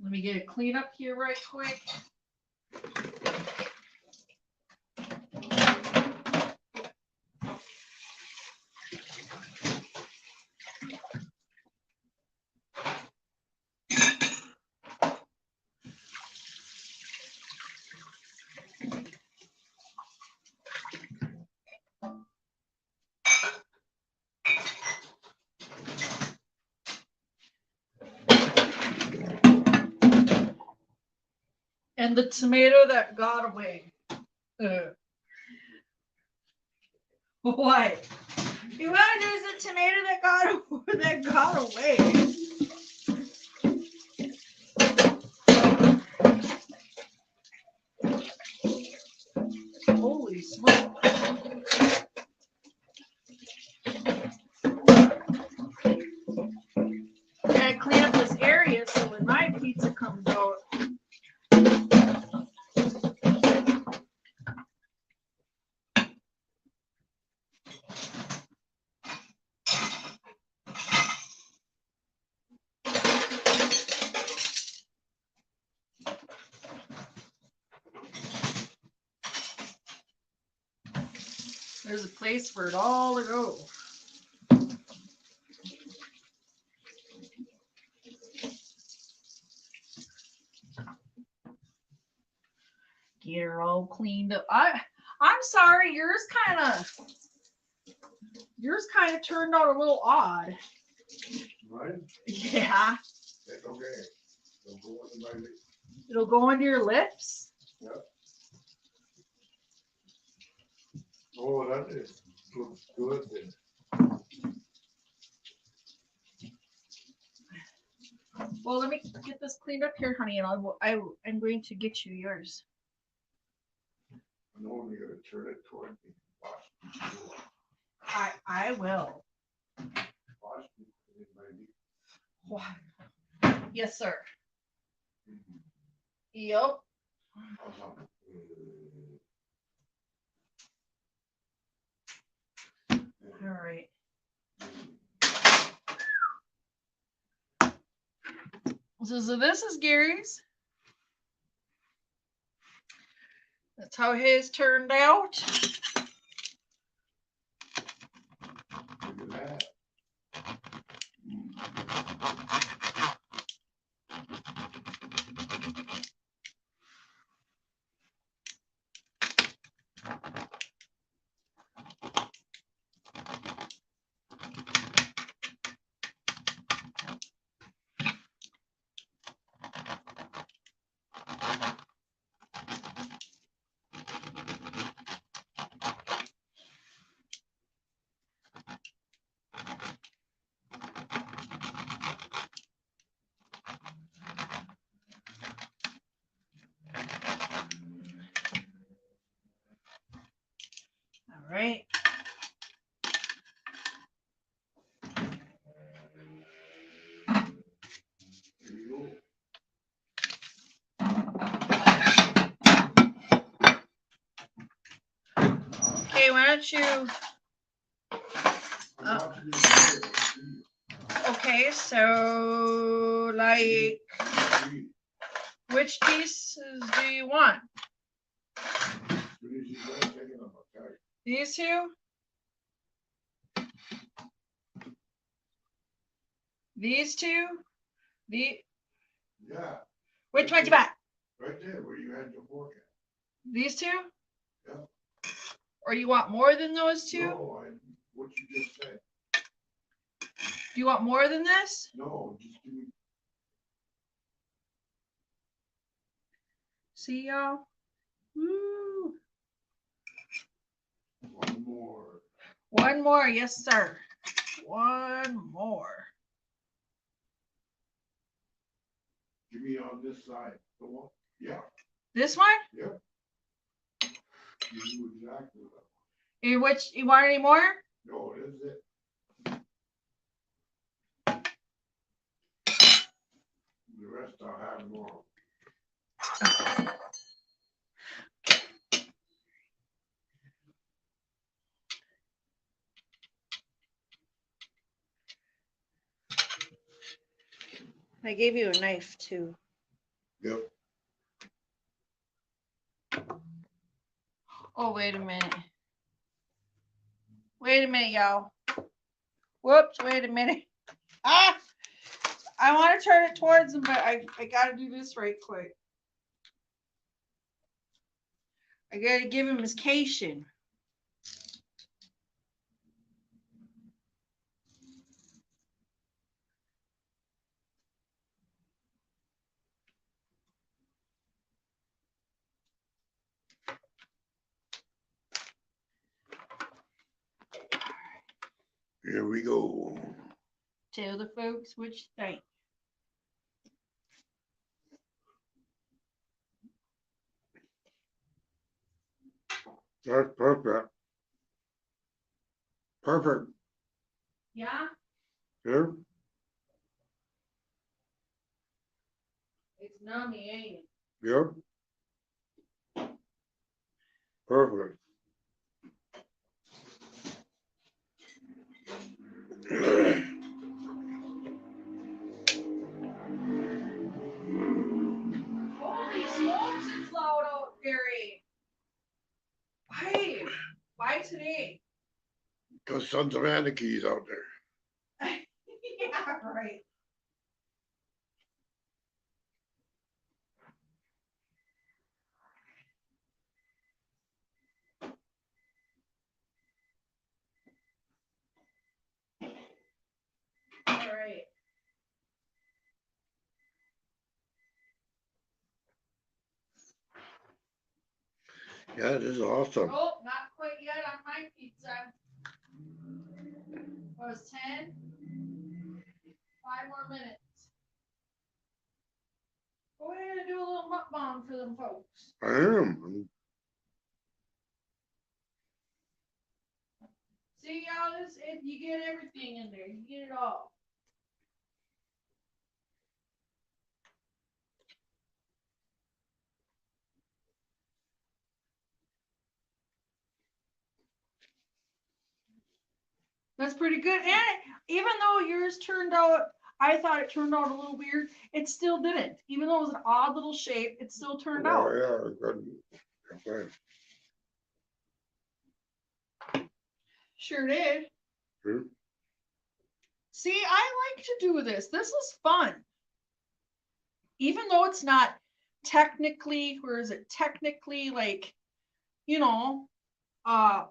S1: Let me get a clean up here right quick. And the tomato that got away. What? You want to use the tomato that got away? Holy smoke! Gotta clean up this area so when my pizza comes out. There's a place for it all to go. Get her all cleaned up. I'm sorry, yours kind of turned out a little odd.
S2: Right?
S1: Yeah.
S2: That's okay. Don't go into my lips.
S1: It'll go under your lips.
S2: Yep. Oh, that is looks good then.
S1: Well, let me get this cleaned up here, honey, and I'm going to get you yours.
S2: I know when you're gonna turn it toward me. Watch me.
S1: I will.
S2: Watch me. In my knee.
S1: What? Yes, sir. Yep.
S2: Uh-huh.
S1: All right. So this is Gary's. That's how his turned out.
S2: Look at that.
S1: right.
S2: There you
S1: Okay, why don't you?
S2: go. Watch this here.
S1: Okay, so like,
S2: See,
S1: which pieces do you want?
S2: as soon as you start taking them, okay.
S1: These two? These two? The
S2: Yeah,
S1: which ones you want?
S2: right there where you had your fork at.
S1: These two?
S2: Yeah.
S1: Or you want more than those two?
S2: No, what you just said.
S1: Do you want more than this?
S2: No, just give me,
S1: See y'all? Woo.
S2: one more.
S1: One more, yes, sir. One more.
S2: Give me on this side. The one, yeah,
S1: This one?
S2: yep. You do exactly that.
S1: You want any more?
S2: No, this is it. The rest I'll have more.
S1: I gave you a knife too.
S2: Yep.
S1: Oh, wait a minute. Wait a minute, y'all. Whoops, wait a minute. Ah! I want to turn it towards him, but I got to do this right quick. I got to give him his cation.
S2: Here we go.
S1: Tell the folks what you think.
S2: That's perfect. Perfect.
S1: Yeah?
S2: Here.
S1: It's nummy, ain't it?
S2: Yep. Perfect.
S1: Holy smokes, it's loud out, Gary. Why? Why today?
S2: Cause Sons of Anarchy's out there.
S1: Yeah, right. All right.
S2: Yeah, this is awesome.
S1: Oh, not quite yet on my pizza. What was 10? 5 more minutes. Go ahead and do a little mukbang for them folks.
S2: I am.
S1: See, y'all, you get everything in there. You get it all. That's pretty good. And even though yours turned out, I thought it turned out a little weird, it still didn't. Even though it was an odd little shape, it still turned
S2: Oh,
S1: out.
S2: yeah, good. Okay.
S1: Sure did.
S2: Sure.
S1: See, I like to do this. This is fun. Even though it's not technically, where is it? Technically, like, you know, uh,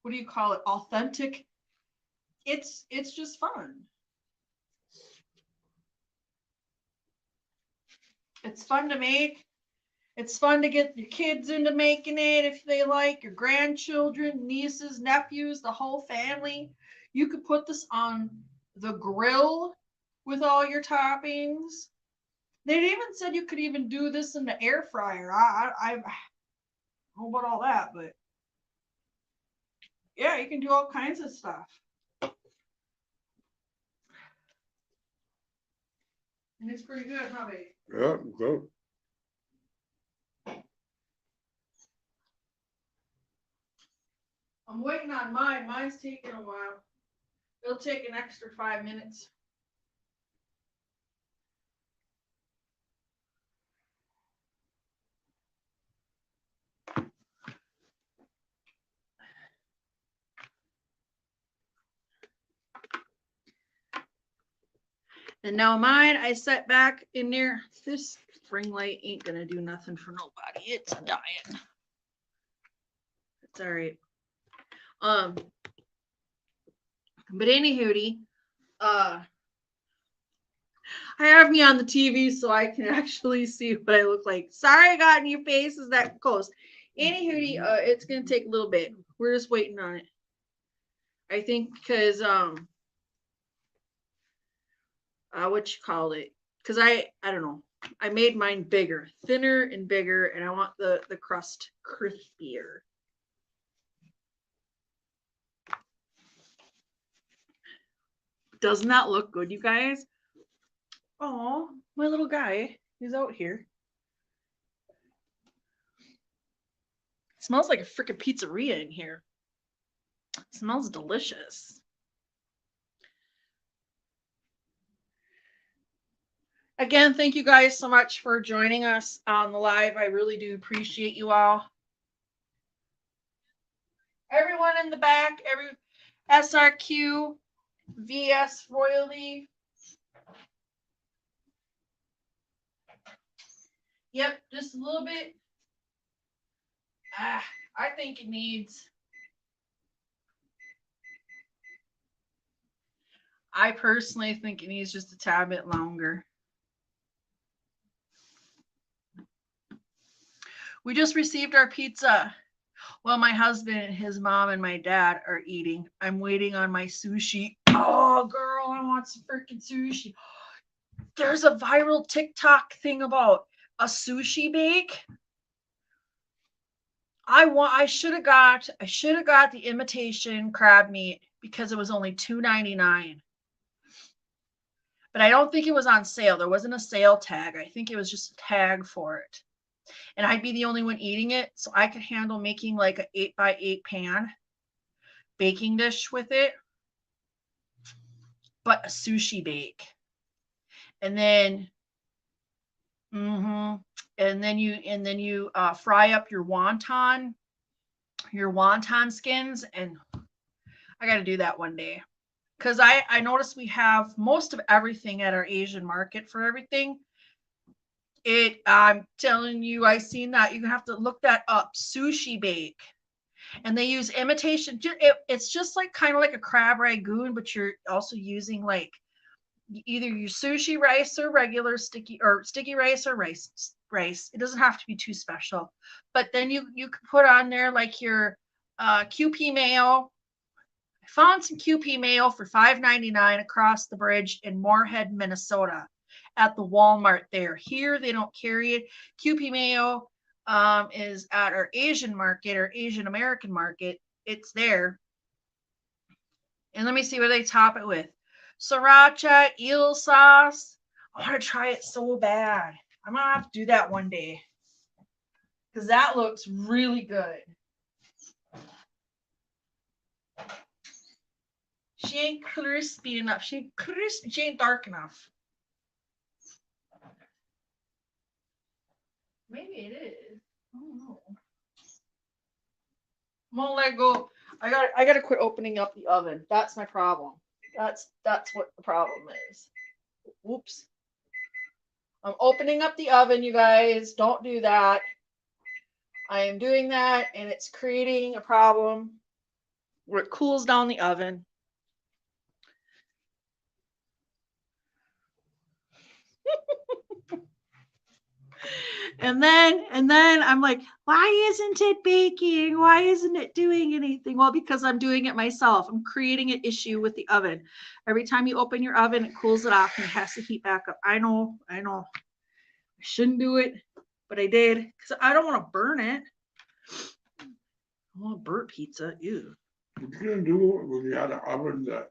S1: what do you call it? Authentic. It's just fun. It's fun to make. It's fun to get your kids into making it if they like, your grandchildren, nieces, nephews, the whole family. You could put this on the grill with all your toppings. They even said you could even do this in the air fryer. I don't know about all that, but Yeah, you can do all kinds of stuff. And it's pretty good, huh, babe?
S2: Yeah, go.
S1: I'm waiting on mine. Mine's taking a while. It'll take an extra 5 minutes. And now mine, I set back in there. This ring light ain't gonna do nothing for nobody. It's dying. It's all right. But anywho, I have me on the TV so I can actually see what I look like. Sorry I got in your face. Is that close? Anywho, it's gonna take a little bit. We're just waiting on it. I think because what you call it? Because I don't know. I made mine bigger, thinner and bigger, and I want the crust crispier. Doesn't that look good, you guys? Oh, my little guy is out here. It smells like a freaking pizzeria in here. It smells delicious. Again, thank you guys so much for joining us on the live. I really do appreciate you all. Everyone in the back, every SRQ, VS Royalty. Yep, just a little bit. I think it needs. I personally think it needs just a tad bit longer. We just received our pizza. Well, my husband, his mom, and my dad are eating. I'm waiting on my sushi. Oh, girl, I want some freaking sushi. There's a viral TikTok thing about a sushi bake. I should have got the imitation crab meat because it was only $2.99. But I don't think it was on sale. There wasn't a sale tag. I think it was just a tag for it. And I'd be the only one eating it, so I could handle making like an 8x8 pan baking dish with it. But a sushi bake. And then you fry up your wonton skins, and I got to do that one day. Because I noticed we have most of everything at our Asian market for everything. I'm telling you, I seen that. You have to look that up. Sushi bake. And they use imitation. It's just like kind of like a crab ragoon, but you're also using like either your sushi rice or regular sticky rice or rice. It doesn't have to be too special. But then you can put on there like your QP mayo. I found some QP mayo for $5.99 across the bridge in Moorhead, Minnesota, at the Walmart there. Here they don't carry it. QP mayo is at our Asian market or Asian American market. It's there. And let me see what they top it with. Sriracha, eel sauce. I want to try it so bad. I'm going to have to do that one day. Because that looks really good. She ain't crispy enough. She ain't dark enough. Maybe it is. I don't know. I'm gonna let go. I gotta quit opening up the oven. That's my problem. That's what the problem is. Whoops. I'm opening up the oven, you guys. Don't do that. I am doing that, and it's creating a problem where it cools down the oven. And then I'm like, why isn't it baking? Why isn't it doing anything? Well, because I'm doing it myself. I'm creating an issue with the oven. Every time you open your oven, it cools it off and it has to heat back up. I know. I shouldn't do it, but I did because I don't want to burn it. I want burnt pizza. Ew.
S2: What you gonna do when you had an oven that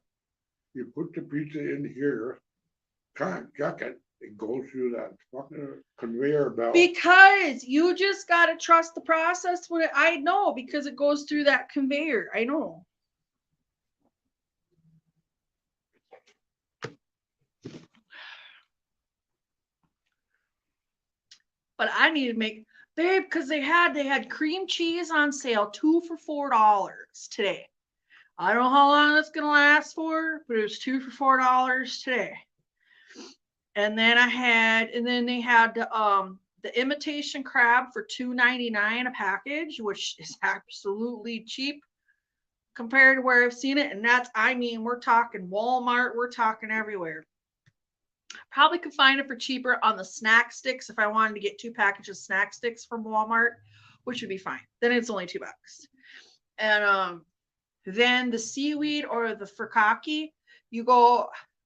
S2: you put the pizza in here, can't check it, it goes through that fucking conveyor belt.
S1: Because you just gotta trust the process when I know because it goes through that conveyor. I know. But I need to make babe because they had cream cheese on sale, 2 for $4 today. I don't know how long that's gonna last for, but it was 2 for $4 today. And then they had the imitation crab for $2.99 a package, which is absolutely cheap compared to where I've seen it. And that's, I mean, we're talking Walmart, we're talking everywhere. Probably could find it for cheaper on the snack sticks if I wanted to get 2 packages of snack sticks from Walmart, which would be fine. Then it's only $2. And then the seaweed or the furikake,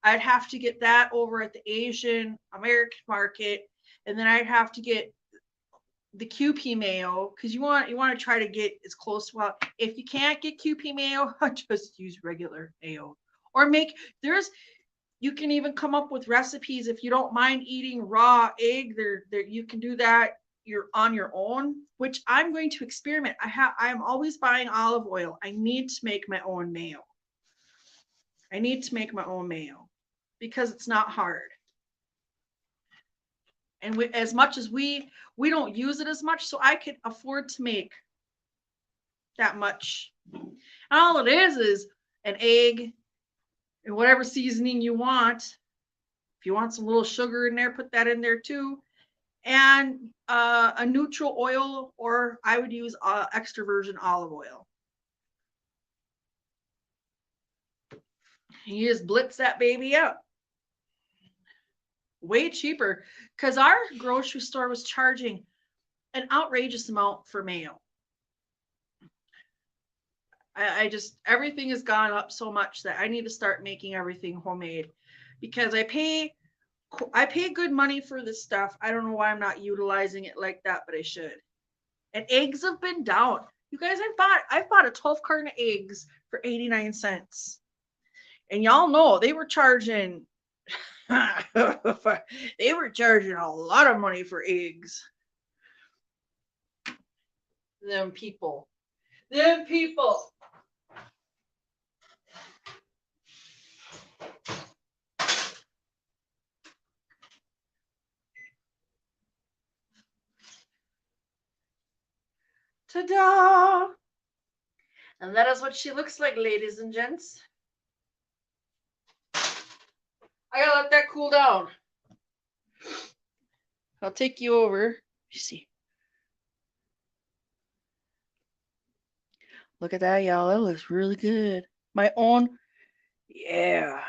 S1: I'd have to get that over at the Asian American market, and then I'd have to get the QP mayo because you want to try to get as close to, well, if you can't get QP mayo, just use regular mayo or you can even come up with recipes if you don't mind eating raw egg. There you can do that. You're on your own, which I'm going to experiment. I'm always buying olive oil. I need to make my own mayo. Because it's not hard. And as much as we don't use it as much, so I could afford to make that much. And all it is an egg and whatever seasoning you want. If you want some little sugar in there, put that in there too. And a neutral oil, or I would use extra virgin olive oil. You just blitz that baby up. Way cheaper because our grocery store was charging an outrageous amount for mayo. Everything has gone up so much that I need to start making everything homemade because I pay good money for this stuff. I don't know why I'm not utilizing it like that, but I should. And eggs have been down. You guys, I've bought a 12 carton of eggs for 89 cents. And y'all know they were charging they were charging a lot of money for eggs. Them people. Ta-da! And that is what she looks like, ladies and gents. I gotta let that cool down. I'll take you over. You see. Look at that, y'all. That looks really good. My own. Yeah.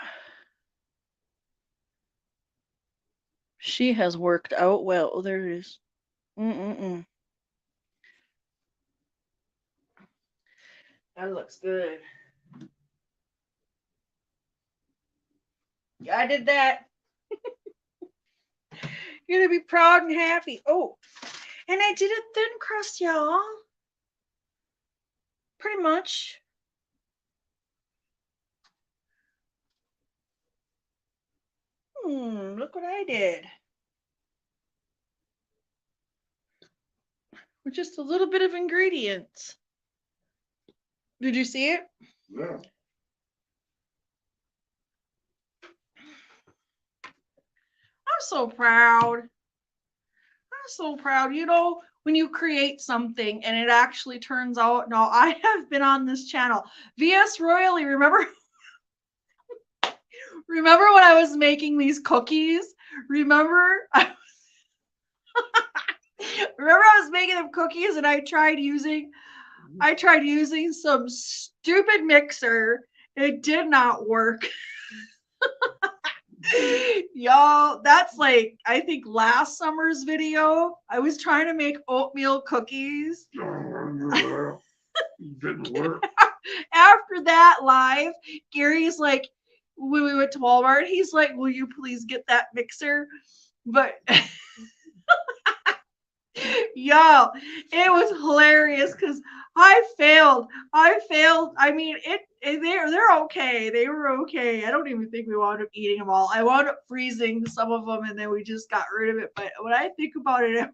S1: She has worked out well. Oh, there it is. That looks good. Yeah, I did that. You're gonna be proud and happy. Oh, and I did a thin crust, y'all. Pretty much. Look what I did. With just a little bit of ingredients. Did you see it?
S2: Yeah.
S1: I'm so proud. You know, when you create something and it actually turns out. Now, I have been on this channel. VS Royally, remember? Remember when I was making these cookies? Remember I was making them cookies and I tried using some stupid mixer. It did not work. Y'all, that's like, I think last summer's video. I was trying to make oatmeal cookies.
S2: Didn't work.
S1: After that live, Gary's like, when we went to Walmart, he's like, will you please get that mixer? But y'all, it was hilarious because I failed. I failed. I mean, they're okay. They were okay. I don't even think we wound up eating them all. I wound up freezing some of them, and then we just got rid of it. But when I think about it,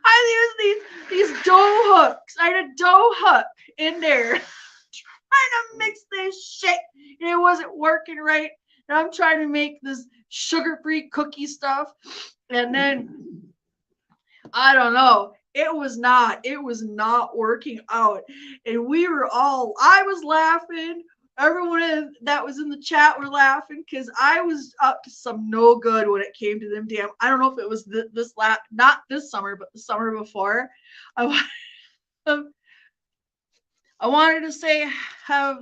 S1: I used these dough hooks. I had a dough hook in there trying to mix this shit, and it wasn't working right. And I'm trying to make this sugar-free cookie stuff, and then I don't know. It was not working out. And we were all, I was laughing. Everyone that was in the chat were laughing because I was up to some no good when it came to them damn. I don't know if it was not this summer, but the summer before. I, wa- I wanted to say have,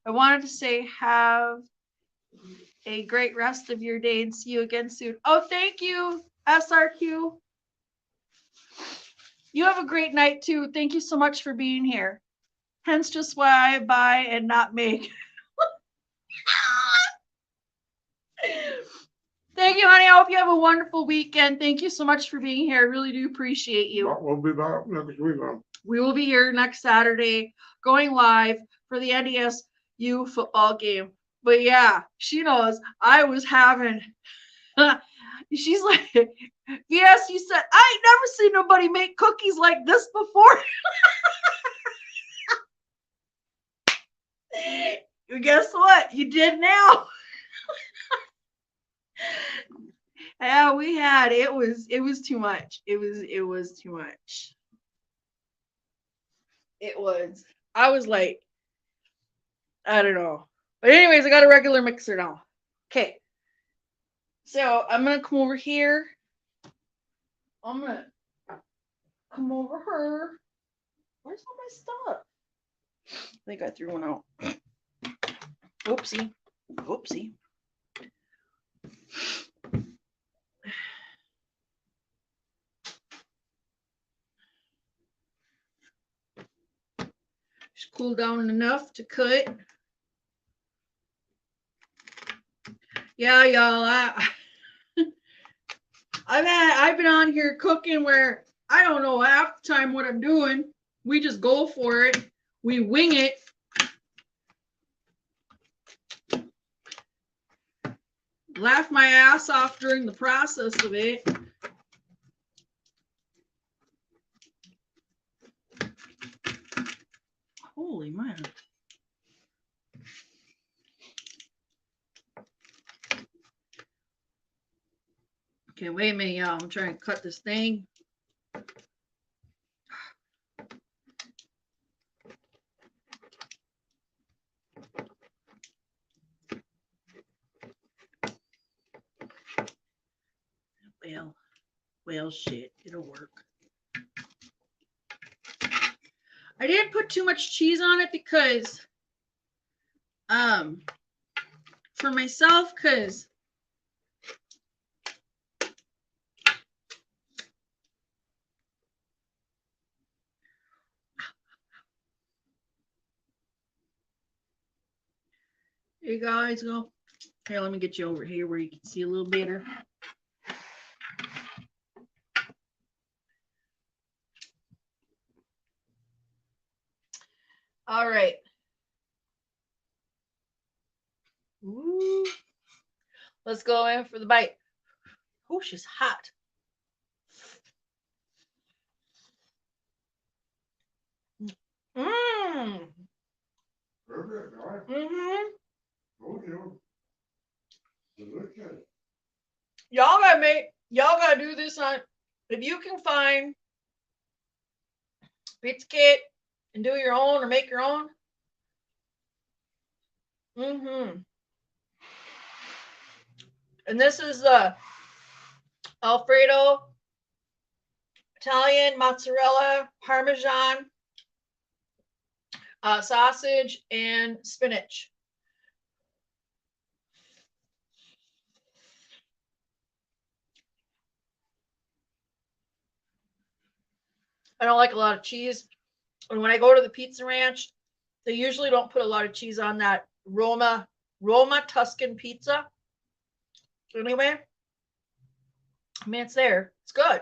S1: I wanted to say have a great rest of your day and see you again soon. Oh, thank you, SRQ. You have a great night too. Thank you so much for being here. Hence just why I buy and not make. Thank you, honey. I hope you have a wonderful weekend. Thank you so much for being here. I really do appreciate you.
S2: We'll be back next week.
S1: We will be here next Saturday going live for the NDSU football game. But yeah, she knows I was having. She's like, yes, you said, I ain't never seen nobody make cookies like this before. Guess what? You did now. Yeah, we had it was too much. It was too much. It was. I was like, I don't know. But anyways, I got a regular mixer now. Okay. So I'm gonna come over here. I'm gonna come over here. Where's all my stuff? I think I threw one out. Oopsie. Oopsie. Just cool down enough to cut. Yeah, y'all. I've been on here cooking where I don't know half the time what I'm doing. We just go for it. We wing it. Laugh my ass off during the process of it. Holy man. Okay, wait a minute, y'all. I'm trying to cut this thing. Well, shit, it'll work. I didn't put too much cheese on it because, for myself, because you guys go. Here, let me get you over here where you can see a little better. All right. Ooh. Let's go in for the bite. Oh, she's hot. Mmm.
S2: Perfect, all right.
S1: Mm-hmm.
S2: Oh, delicious.
S1: Y'all gotta do this on, if you can find pizza kit and do your own or make your own. Mm-hmm. And this is Alfredo, Italian, mozzarella, Parmesan, sausage, and spinach. I don't like a lot of cheese. And when I go to the Pizza Ranch, they usually don't put a lot of cheese on that Roma Tuscan pizza. Anyway, I mean, it's there. It's good.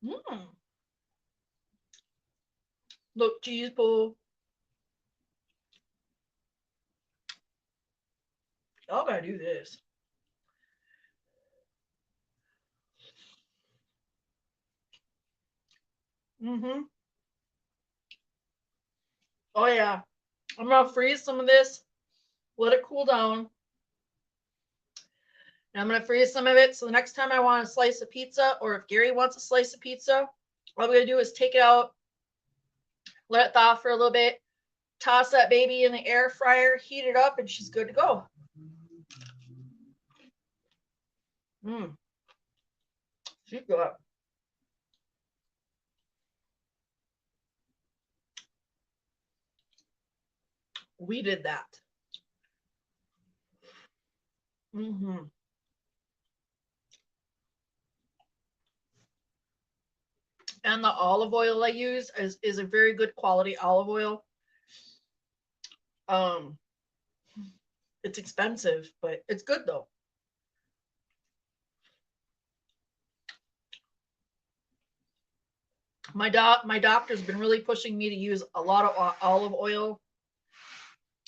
S1: Mm. Look, cheese pull. Y'all gotta do this. Mm-hmm. Oh yeah. I'm gonna freeze some of this, let it cool down. And I'm gonna freeze some of it so the next time I want a slice of pizza, or if Gary wants a slice of pizza, all I'm gonna do is take it out, let it thaw for a little bit, toss that baby in the air fryer, heat it up, and she's good to go. Mmm. She's good. We did that. Mm-hmm. And the olive oil I use is a very good quality olive oil. Um, it's expensive, but it's good though. My doctor's been really pushing me to use a lot of olive oil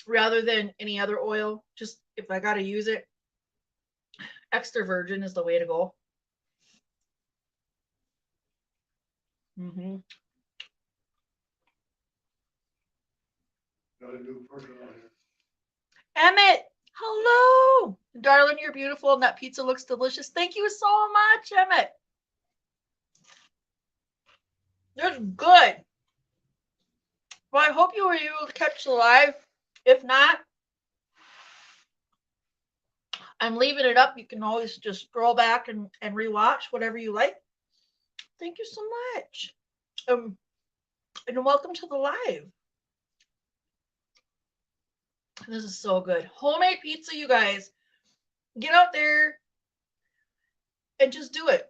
S1: rather than any other oil. Just if I got to use it, extra virgin is the way to go. Mm-hmm.
S2: Got a new person on here.
S1: Emmett, hello, darling. You're beautiful, and that pizza looks delicious. Thank you so much, Emmett. It's good. Well, I hope you were able to catch the live. If not, I'm leaving it up. You can always just scroll back and rewatch whatever you like. Thank you so much. And welcome to the live. This is so good. Homemade pizza, you guys. Get out there and just do it.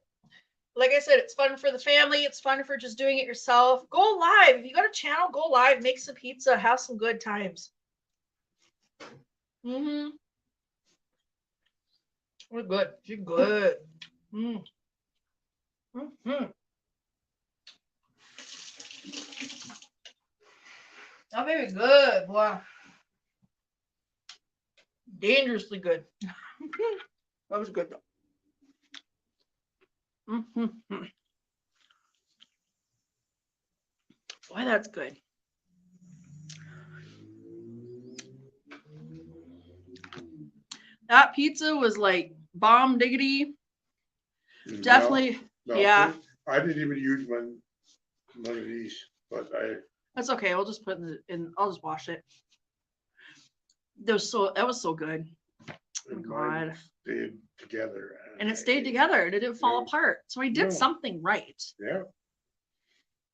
S1: Like I said, it's fun for the family. It's fun for just doing it yourself. Go live. If you got a channel, go live, make some pizza, have some good times. Mm-hmm. We're good. You're good. Mm. Mm-hmm. Oh, very good, boy. Dangerously good. That was good though. Mm-hmm. Boy, that's good. That pizza was like bomb diggity. Definitely.
S2: No,
S1: Yeah.
S2: I didn't even use none of these, but
S1: That's okay. I'll just put in. I'll just wash it. That was so good. Oh my God.
S2: Stayed together.
S1: And it stayed together and it didn't fall apart. So I did something right.
S2: Yeah.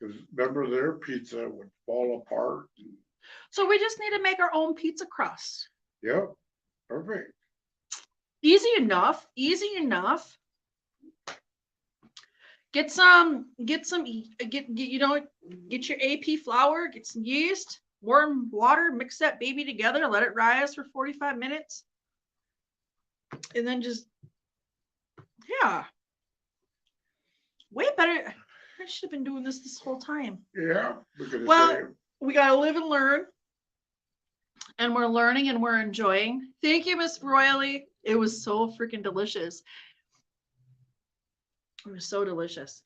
S2: Because remember their pizza would fall apart.
S1: So we just need to make our own pizza crust.
S2: Yeah. Perfect.
S1: Easy enough. Easy enough. Get you know, get your AP flour, get some yeast, warm water, mix that baby together, let it rise for 45 minutes. And then just, yeah. Way better. I should have been doing this whole time.
S2: Yeah.
S1: Well, we got to live and learn. And we're learning and we're enjoying. Thank you, Miss Royally. It was so freaking delicious. It was so delicious.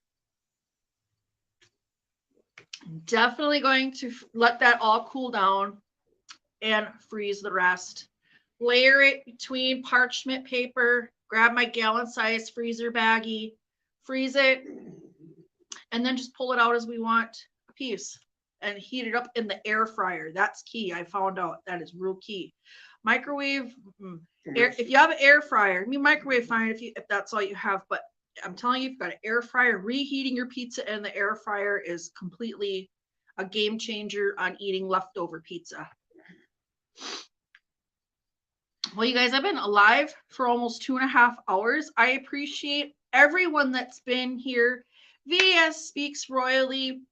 S1: I'm definitely going to let that all cool down and freeze the rest. Layer it between parchment paper, grab my gallon size freezer baggie, freeze it, and then just pull it out as we want a piece and heat it up in the air fryer. That's key. I found out that is real key. Microwave, if you have an air fryer, I mean microwave fine if that's all you have, but I'm telling you, if you've got an air fryer, reheating your pizza in the air fryer is completely a game changer on eating leftover pizza. Well, you guys, I've been alive for almost 2.5 hours. I appreciate everyone that's been here. VS Speaks Royally,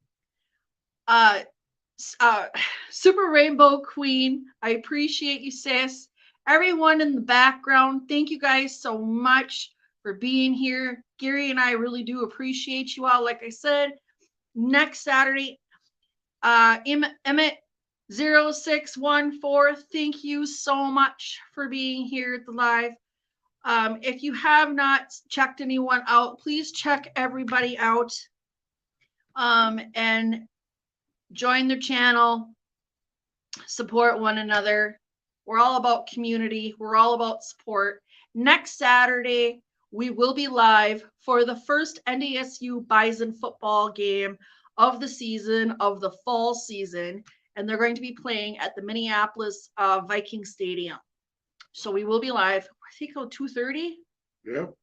S1: Super Rainbow Queen, I appreciate you, sis. Everyone in the background, thank you guys so much for being here. Gary and I really do appreciate you all. Like I said, next Saturday, Emmett 0614, thank you so much for being here at the live. If you have not checked anyone out, please check everybody out, and join their channel, support one another. We're all about community. We're all about support. Next Saturday, we will be live for the first NDSU Bison football game of the season, of the fall season, and they're going to be playing at the Minneapolis Viking Stadium. So we will be live, I think, on 2:30.
S2: Yep.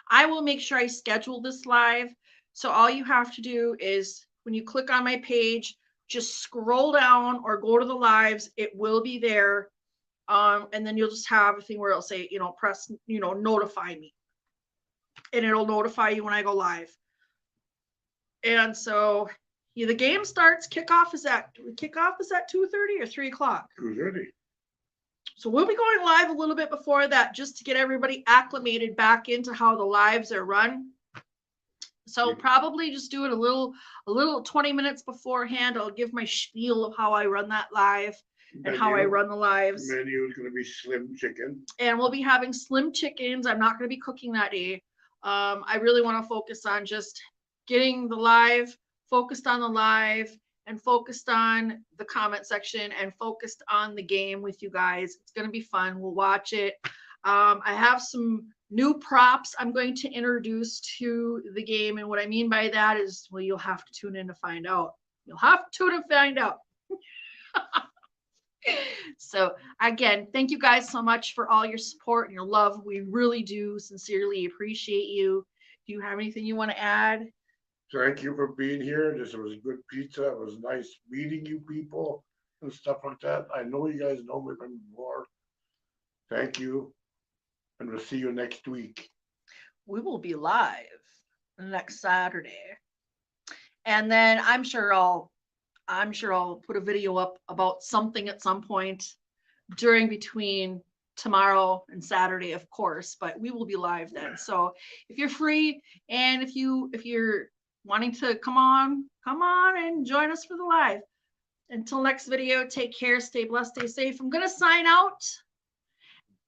S1: I will make sure I schedule this live. So all you have to do is when you click on my page, just scroll down or go to the lives. It will be there. And then you'll just have a thing where it'll say, press, notify me. And it'll notify you when I go live. And so the game starts, kickoff is at 2:30 or 3 o'clock.
S2: 2:30.
S1: So we'll be going live a little bit before that just to get everybody acclimated back into how the lives are run. So probably just do it a little 20 minutes beforehand. I'll give my spiel of how I run that live and how I run the lives.
S2: Menu is going to be slim chicken.
S1: And we'll be having slim chickens. I'm not going to be cooking that day. I really want to focus on just getting the live, focused on the live, and focused on the comment section, and focused on the game with you guys. It's going to be fun. We'll watch it. I have some new props I'm going to introduce to the game. And what I mean by that is, well, you'll have to tune in to find out. You'll have to tune in to find out. So again, thank you guys so much for all your support and your love. We really do sincerely appreciate you. Do you have anything you want to add?
S2: Thank you for being here. This was good pizza. It was nice meeting you people and stuff like that. I know you guys know me from before. Thank you. And we'll see you next week.
S1: We will be live next Saturday. And then I'm sure I'll put a video up about something at some point between tomorrow and Saturday, of course, but we will be live then. So if you're free and if you're wanting to come on and join us for the live. Until next video, take care, stay blessed, stay safe. I'm going to sign out,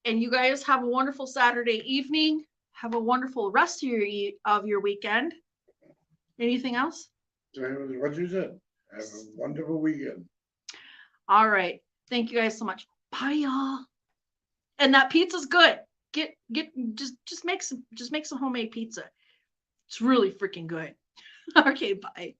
S1: and you guys have a wonderful Saturday evening. Have a wonderful rest of your weekend. Anything else?
S2: What you said. Have a wonderful weekend.
S1: All right. Thank you guys so much. Bye, y'all. And that pizza's good. Just make some homemade pizza. It's really freaking good. Okay, bye.